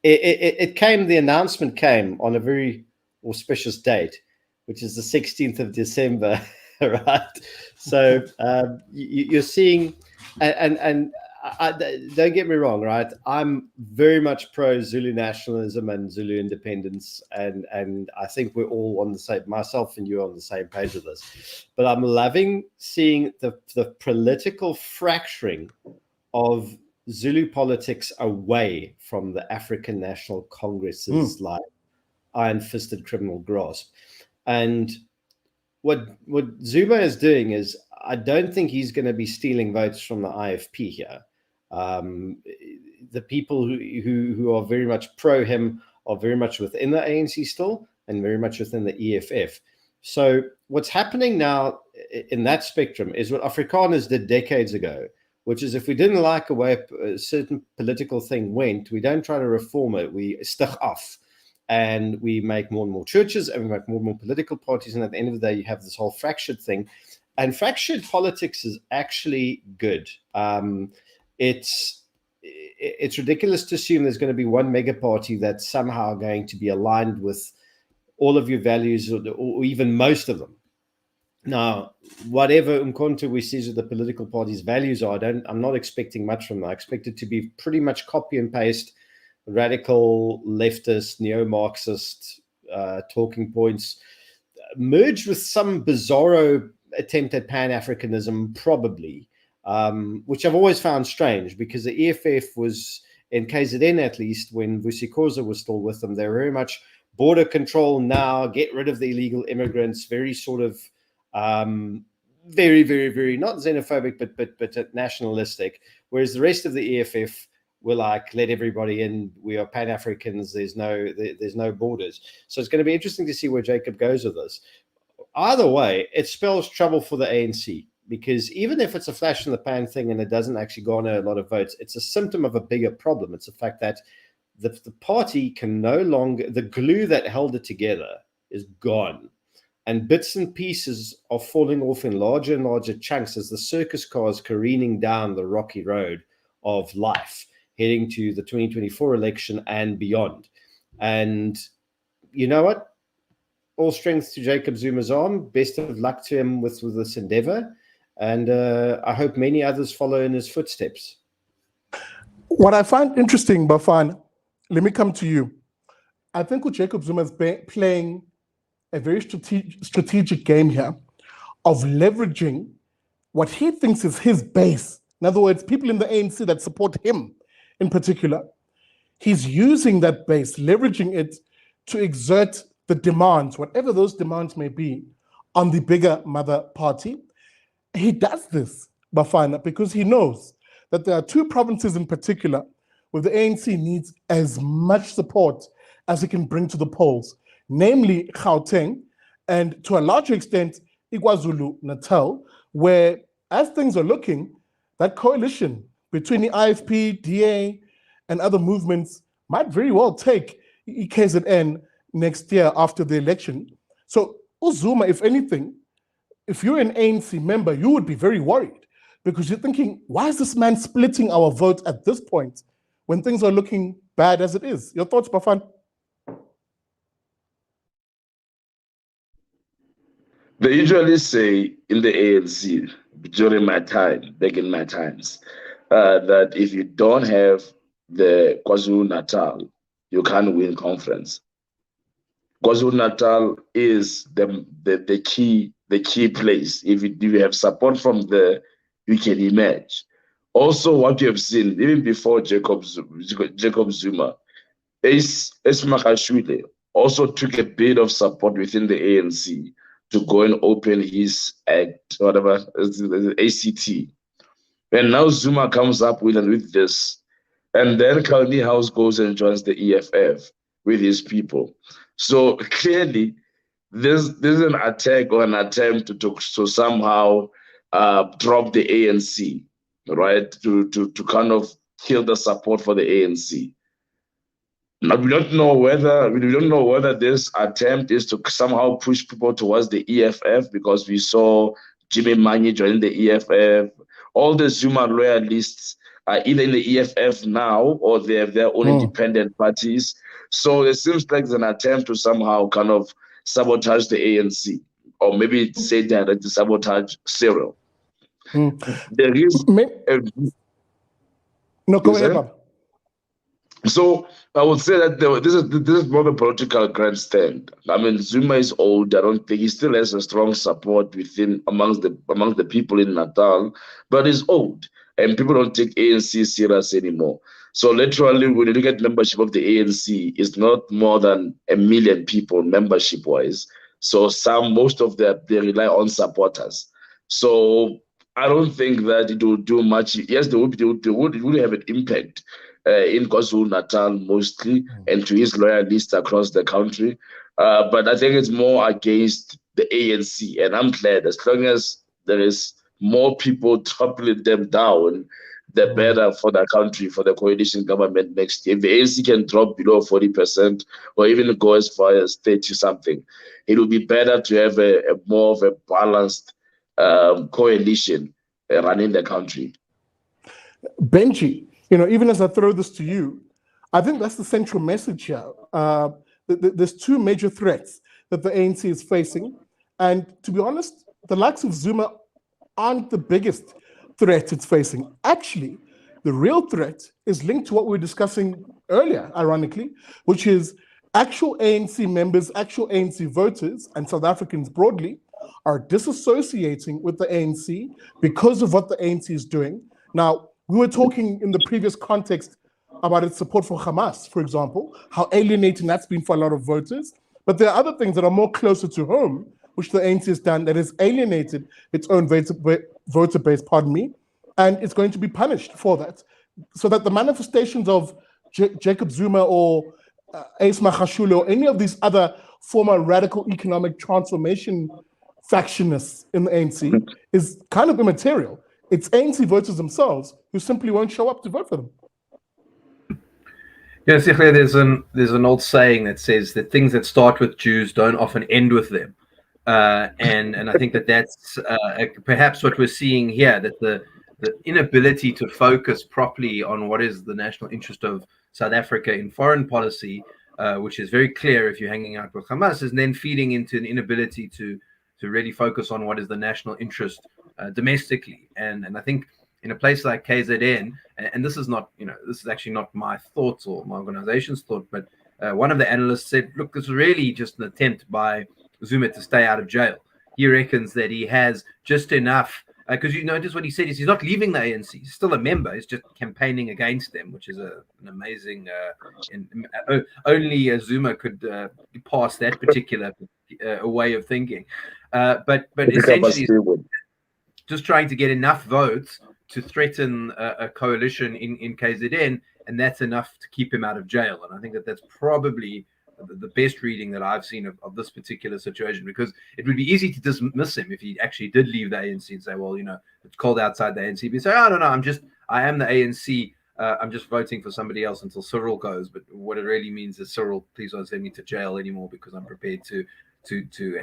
[SPEAKER 3] the announcement came on a very auspicious date, which is the 16th of December, right? So you're seeing, and don't get me wrong, right? I'm very much pro Zulu nationalism and Zulu independence, and I think we're all on the same, myself and you are on the same page with this. But I'm loving seeing the political fracturing of Zulu politics away from the African National Congress's like iron-fisted criminal grasp. And what Zuma is doing is, I don't think he's going to be stealing votes from the IFP here. The people who are very much pro him are very much within the ANC still, and very much within the EFF. So what's happening now in that spectrum is what Afrikaners did decades ago, which is if we didn't like the way a certain political thing went, we don't try to reform it, we stick off. And we make more and more churches, and we make more and more political parties. And at the end of the day, you have this whole fractured thing. And fractured politics is actually good. It's ridiculous to assume there's going to be one mega party that's somehow going to be aligned with all of your values, or even most of them. Now, whatever Umkhonto weSizwe the political party's values are, I'm not expecting much from them. I expect it to be pretty much copy and paste radical leftist, neo-Marxist talking points, merged with some bizarro attempt at Pan-Africanism, probably, which I've always found strange, because the EFF was, in KZN at least, when Vusi Khoza was still with them, they were very much border control now, get rid of the illegal immigrants, very sort of very, very, very not xenophobic, but nationalistic. Whereas the rest of the EFF were like, let everybody in. We are Pan-Africans. There's no borders. So it's going to be interesting to see where Jacob goes with this. Either way, it spells trouble for the ANC, because even if it's a flash in the pan thing and it doesn't actually garner a lot of votes, it's a symptom of a bigger problem. It's the fact that the party can no longer, the glue that held it together is gone. And bits and pieces are falling off in larger and larger chunks as the circus car is careening down the rocky road of life, heading to the 2024 election and beyond. And you know what? All strength to Jacob Zuma's arm. Best of luck to him with this endeavor. And I hope many others follow in his footsteps.
[SPEAKER 1] What I find interesting, Bafan, let me come to you. I think with Jacob Zuma is playing a very strategic game here of leveraging what he thinks is his base. In other words, people in the ANC that support him in particular. He's using that base, leveraging it to exert the demands, whatever those demands may be, on the bigger mother party. He does this, Bafana, because he knows that there are two provinces in particular where the ANC needs as much support as it can bring to the polls, namely Gauteng, and to a larger extent, KwaZulu-Natal, where, as things are looking, that coalition between the IFP, DA, and other movements might very well take KZN next year after the election. So Zuma, if anything, if you're an ANC member, you would be very worried, because you're thinking, why is this man splitting our vote at this point when things are looking bad as it is? Your thoughts, Bafan?
[SPEAKER 4] They usually say in the ANC, during my time, back in my times, that if you don't have the KwaZulu-Natal, you can't win conference. KwaZulu-Natal is the key place. If you have support from there, you can emerge. Also, what you have seen, even before Jacob Zuma, Ace Makashwile also took a bit of support within the ANC to go and open his act, whatever, ACT. And now Zuma comes up with this. And then Carl Niehaus goes and joins the EFF with his people. So clearly, this is an attack or an attempt to somehow drop the ANC, right? To kind of kill the support for the ANC. Now, we don't know whether this attempt is to somehow push people towards the EFF, because we saw Jimmy Manyi joining the EFF. All the Zuma loyalists are either in the EFF now or they have their own independent parties. So it seems like it's an attempt to somehow kind of sabotage the ANC, or maybe say that to sabotage Cyril. There is
[SPEAKER 1] no, go ahead, Bob.
[SPEAKER 4] So I would say that this is more of a political grandstand. I mean, Zuma is old. I don't think he still has a strong support amongst the people in Natal, but he's old, and people don't take ANC serious anymore. So literally, when you look at membership of the ANC, it's not more than 1 million people membership-wise. So most of them, they rely on supporters. So I don't think that it will do much. Yes, it would have an impact in KwaZulu-Natal mostly, and to his loyalists across the country. But I think it's more against the ANC. And I'm glad, as long as there is more people toppling them down, the better for the country, for the coalition government next year. If the ANC can drop below 40% or even go as far as 30-something, it will be better to have a more of a balanced coalition running the country.
[SPEAKER 1] Benji, even as I throw this to you, I think that's the central message here. There's two major threats that the ANC is facing. And to be honest, the likes of Zuma aren't the biggest threat it's facing. Actually, the real threat is linked to what we were discussing earlier, ironically, which is actual ANC members, actual ANC voters, and South Africans broadly are disassociating with the ANC because of what the ANC is doing. Now, we were talking in the previous context about its support for Hamas, for example, how alienating that's been for a lot of voters. But there are other things that are more closer to home, which the ANC has done, that has alienated its own voter base, and it's going to be punished for that. So that the manifestations of Jacob Zuma or Ace Magashule or any of these other former radical economic transformation factionists in the ANC is kind of immaterial. It's ANC voters themselves who simply won't show up to vote for them.
[SPEAKER 2] Yes, there's an old saying that says that things that start with Jews don't often end with them, and I think that's perhaps what we're seeing here, that the inability to focus properly on what is the national interest of South Africa in foreign policy, which is very clear if you're hanging out with Hamas, is then feeding into an inability to really focus on what is the national interest domestically. And I think in a place like KZN, and this is not, this is actually not my thoughts or my organization's thought, but one of the analysts said, look, this is really just an attempt by Zuma to stay out of jail. He reckons that he has just enough, because you notice what he said is he's not leaving the ANC. He's still a member. He's just campaigning against them, which is an amazing, only Zuma could pass that particular way of thinking. But essentially, just trying to get enough votes to threaten a coalition in KZN, and that's enough to keep him out of jail. And I think that's probably the best reading that I've seen of this particular situation, because it would be easy to dismiss him if he actually did leave the ANC and say, well, it's cold outside the ANC. But you say, oh, no, I am the ANC. I'm just voting for somebody else until Cyril goes. But what it really means is, Cyril, please don't send me to jail anymore, because I'm prepared to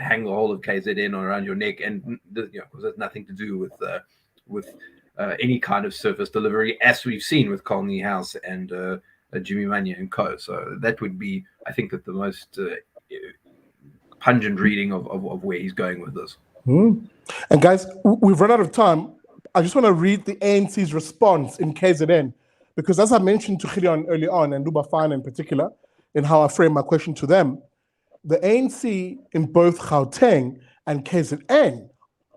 [SPEAKER 2] hang the whole of KZN around your neck, and because there's nothing to do with any kind of service delivery, as we've seen with Carl Niehaus and Jimmy Manya and co. So that would be, I think, that the most pungent reading of where he's going with this.
[SPEAKER 1] And guys, we've run out of time. I just want to read the ANC's response in KZN, because as I mentioned to Gideon early on, and Lubafana in particular, in how I frame my question to them, the ANC in both Gauteng and KZN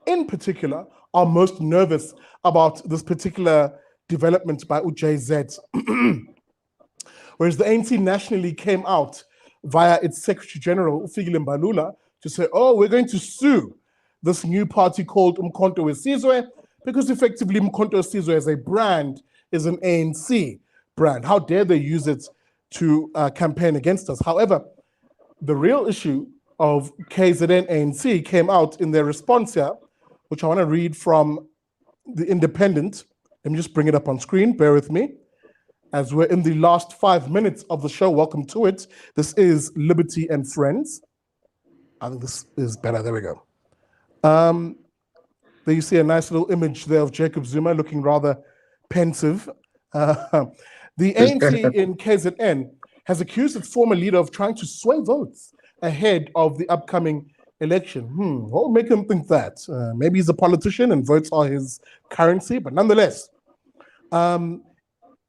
[SPEAKER 1] in particular are most nervous about this particular development by UJZ. Whereas the ANC nationally came out via its Secretary General, Ufigile Mbalula, to say, oh, we're going to sue this new party called Umkhonto weSizwe, because effectively Umkhonto weSizwe as a brand is an ANC brand. How dare they use it to campaign against us? However, the real issue of KZN ANC came out in their response here, which I want to read from The Independent. Let me just bring it up on screen. Bear with me. As we're in the last 5 minutes of the show, welcome to it. This is Liberty and Friends. I think this is better. There we go. There you see a nice little image there of Jacob Zuma looking rather pensive. The ANC in KZN has accused its former leader of trying to sway votes ahead of the upcoming election. What would make him think that? Maybe he's a politician and votes are his currency, but nonetheless,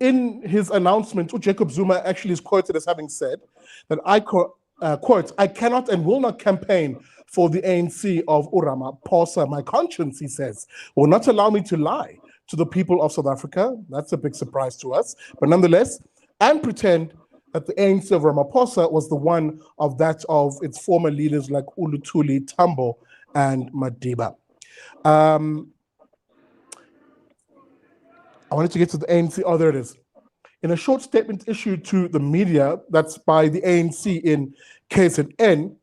[SPEAKER 1] in his announcement, Jacob Zuma actually is quoted as having said that, I quote, I cannot and will not campaign for the ANC of Ramaphosa. My conscience, he says, will not allow me to lie to the people of South Africa. That's a big surprise to us, but nonetheless, and pretend that the ANC of Ramaphosa was the one of that of its former leaders like Uluthuli, Tambo, and Madiba. I wanted to get to the ANC. Oh, there it is. In a short statement issued to the media, that's by the ANC in KZN,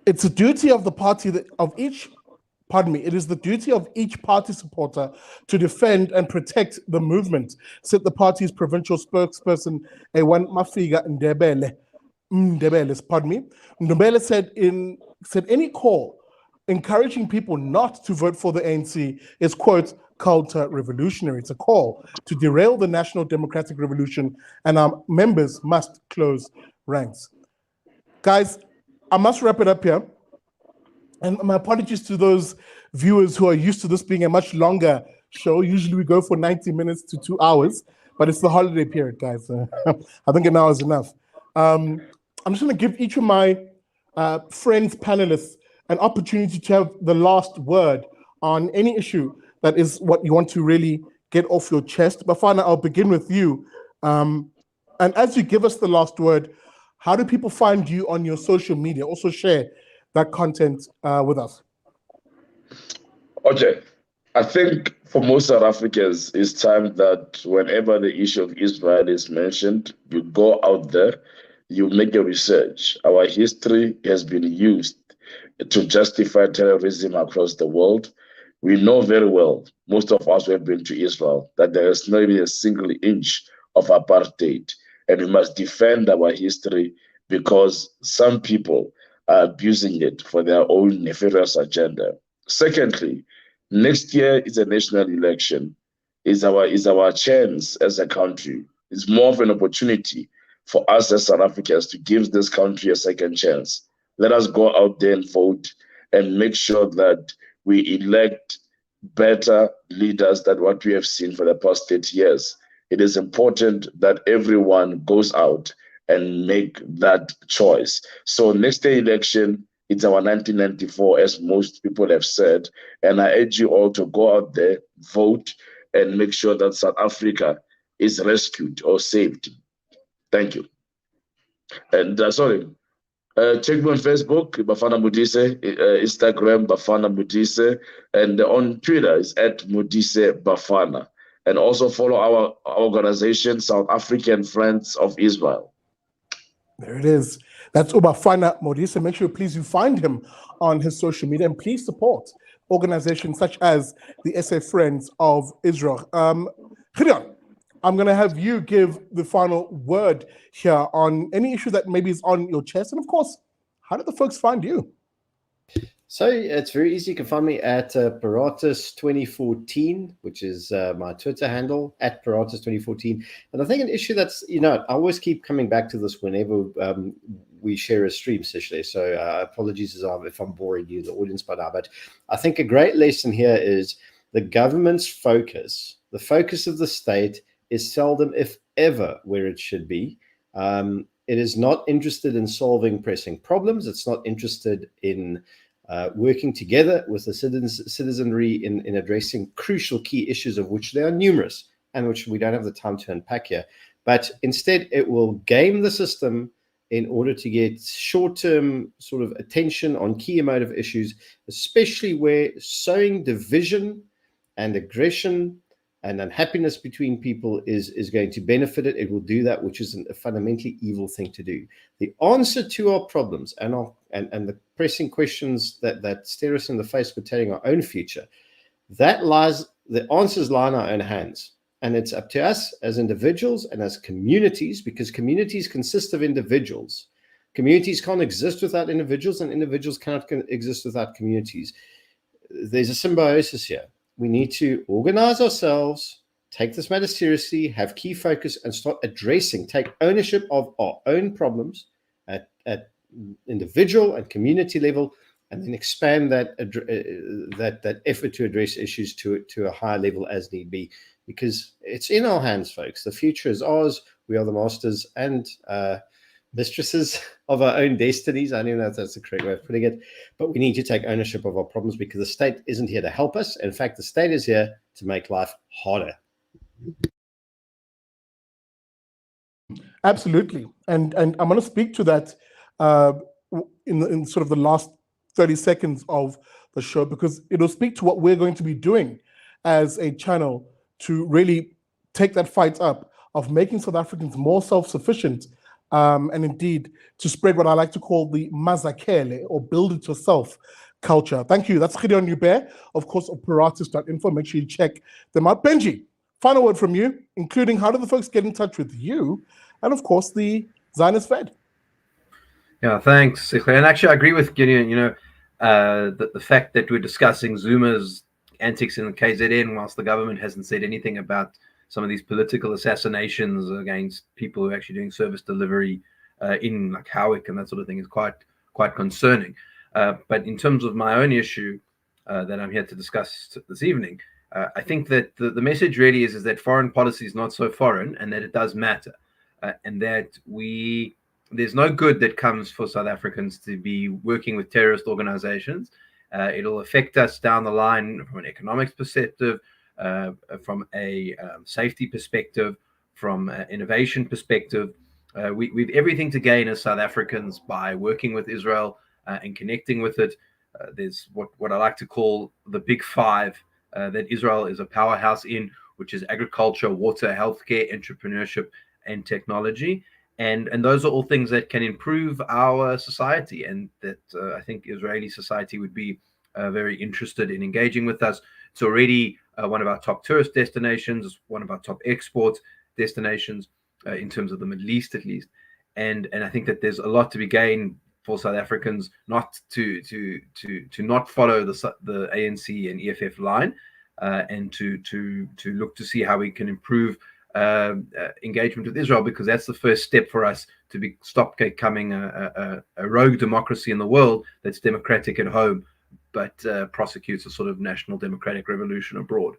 [SPEAKER 1] it's a duty of the party it is the duty of each party supporter to defend and protect the movement, said the party's provincial spokesperson, Ewan Mafiga Ndebele. Ndebele said any call encouraging people not to vote for the ANC is, quote, counter-revolutionary. It's a call to derail the National Democratic Revolution, and our members must close ranks. Guys, I must wrap it up here. And my apologies to those viewers who are used to this being a much longer show. Usually we go for 90 minutes to 2 hours, but it's the holiday period, guys. I think an hour is enough. I'm just going to give each of my friends, panelists, an opportunity to have the last word on any issue that is what you want to really get off your chest. Bafana, I'll begin with you. And as you give us the last word, how do people find you on your social media? Also share that content with us.
[SPEAKER 4] Okay. I think for most South Africans, it's time that whenever the issue of Israel is mentioned, you go out there, you make a research. Our history has been used to justify terrorism across the world. We know very well, most of us who have been to Israel, that there is not even a single inch of apartheid. And we must defend our history because some people are abusing it for their own nefarious agenda. Secondly, next year is a national election. Is our chance as a country. It's more of an opportunity for us as South Africans to give this country a second chance. Let us go out there and vote and make sure that we elect better leaders than what we have seen for the past 30 years. It is important that everyone goes out and make that choice. So next day election, it's our 1994, as most people have said. And I urge you all to go out there, vote, and make sure that South Africa is rescued or saved. Thank you. And check me on Facebook, Bafana Modise, Instagram, Bafana Modise, and on Twitter is @Modise Bafana. And also follow our organization, South African Friends of Israel.
[SPEAKER 1] There it is. That's Bafana Modise. Make sure, please, you find him on his social media, and please support organizations such as the SA Friends of Israel. Gideon, I'm going to have you give the final word here on any issue that maybe is on your chest. And of course, how do the folks find you?
[SPEAKER 3] So it's very easy. You can find me at Paratus2014, which is my Twitter handle, at Paratus2014. And I think an issue that's, I always keep coming back to this whenever we share a stream, Sishle. So apologies if I'm boring you, the audience, by now. But I think a great lesson here is the government's focus, the focus of the state is seldom, if ever, where it should be. It is not interested in solving pressing problems. It's not interested in working together with the citizenry in addressing crucial key issues, of which there are numerous and which we don't have the time to unpack here. But instead, it will game the system in order to get short-term sort of attention on key emotive issues, especially where sowing division and aggression and unhappiness between people is going to benefit it. It will do that, which is a fundamentally evil thing to do. The answer to our problems and the pressing questions that stare us in the face pertaining our own future, the answers lie in our own hands. And it's up to us as individuals and as communities, because communities consist of individuals. Communities can't exist without individuals, and individuals cannot exist without communities. There's a symbiosis here. We need to organize ourselves, take this matter seriously, have key focus, and start take ownership of our own problems at individual and community level, and then expand that effort to address issues to a higher level as need be, because it's in our hands, folks. The future is ours. We are the masters and mistresses of our own destinies. I don't even know if that's the correct way of putting it, but we need to take ownership of our problems, because the state isn't here to help us. In fact, the state is here to make life harder.
[SPEAKER 1] Absolutely. And I'm going to speak to that in sort of the last 30 seconds of the show, because it'll speak to what we're going to be doing as a channel to really take that fight up of making South Africans more self-sufficient, and indeed to spread what I like to call the mazakele, or build it yourself culture. Thank you. That's Gideon Hubert, of course, of Paratus.info. Make sure you check them out. Benji, final word from you, including how do the folks get in touch with you, and of course the Zionist Fed.
[SPEAKER 2] Yeah, thanks, Sikhle. And actually, I agree with Gideon. The fact that we're discussing Zuma's antics in the KZN, whilst the government hasn't said anything about some of these political assassinations against people who are actually doing service delivery in like Howick and that sort of thing, is quite concerning. But in terms of my own issue that I'm here to discuss this evening, I think that the message really is that foreign policy is not so foreign, and that it does matter, and that there's no good that comes for South Africans to be working with terrorist organizations. It'll affect us down the line from an economics perspective, from a safety perspective, from an innovation perspective. We've everything to gain as South Africans by working with Israel and connecting with it. There's what I like to call the big five that Israel is a powerhouse in, which is agriculture, water, healthcare, entrepreneurship, and technology. And those are all things that can improve our society, and that I think Israeli society would be very interested in engaging with us. It's already one of our top tourist destinations, one of our top export destinations in terms of the Middle East, at least. And I think that there's a lot to be gained for South Africans not to not follow the ANC and EFF line, and to look to see how we can improve engagement with Israel, because that's the first step for us to stop becoming a rogue democracy in the world that's democratic at home, but prosecutes a sort of national democratic revolution abroad.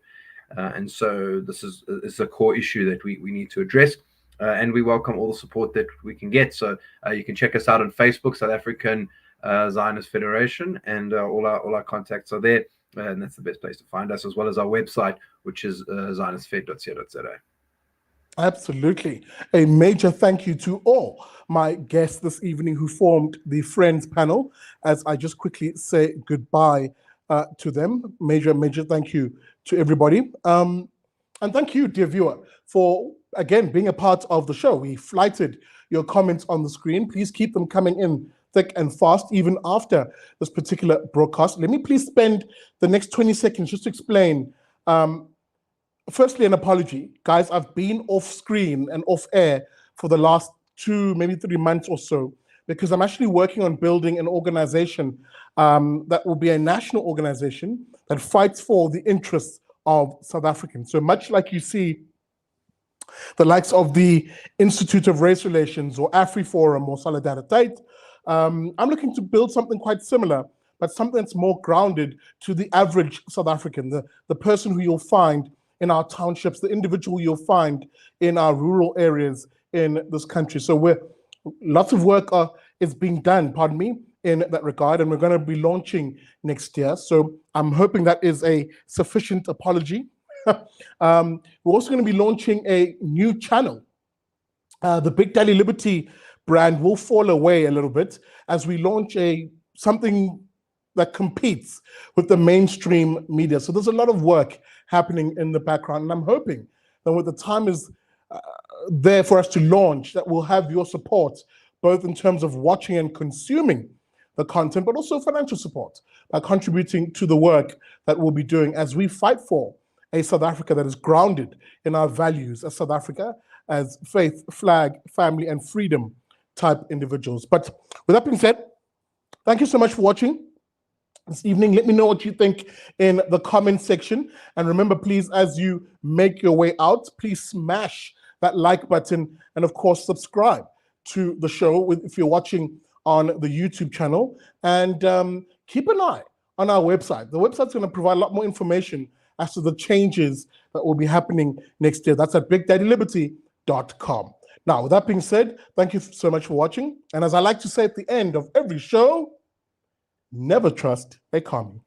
[SPEAKER 2] And so this is a core issue that we need to address. And we welcome all the support that we can get. So you can check us out on Facebook, South African Zionist Federation, and all our contacts are there. And that's the best place to find us, as well as our website, which is zionistfed.co.za.
[SPEAKER 1] Absolutely. A major thank you to all my guests this evening who formed the Friends panel, as I just quickly say goodbye to them. Major thank you to everybody. And thank you, dear viewer, for, again, being a part of the show. We flighted your comments on the screen. Please keep them coming in thick and fast, even after this particular broadcast. Let me please spend the next 20 seconds just to explain. Firstly, an apology. Guys, I've been off screen and off air for the last 2, maybe 3 months or so, because I'm actually working on building an organization that will be a national organization that fights for the interests of South Africans. So much like you see the likes of the Institute of Race Relations or AfriForum or Solidariteit, I'm looking to build something quite similar, but something that's more grounded to the average South African, the person who you'll find in our townships, the individual you'll find in our rural areas in this country. So lots of work is being done, pardon me, in that regard, and we're going to be launching next year. So I'm hoping that is a sufficient apology. We're also going to be launching a new channel. The Big Daddy Liberty brand will fall away a little bit as we launch something that competes with the mainstream media. So there's a lot of work happening in the background, and I'm hoping that when the time is there for us to launch, that we'll have your support, both in terms of watching and consuming the content, but also financial support by contributing to the work that we'll be doing as we fight for a South Africa that is grounded in our values as South Africa, as faith, flag, family, and freedom type individuals. But with that being said, thank you so much for watching this evening. Let me know what you think in the comment section. And remember, please, as you make your way out, please smash that like button and, of course, subscribe to the show if you're watching on the YouTube channel. And keep an eye on our website. The website's going to provide a lot more information as to the changes that will be happening next year. That's at bigdaddyliberty.com. Now, with that being said, thank you so much for watching. And as I like to say at the end of every show, never trust a commie.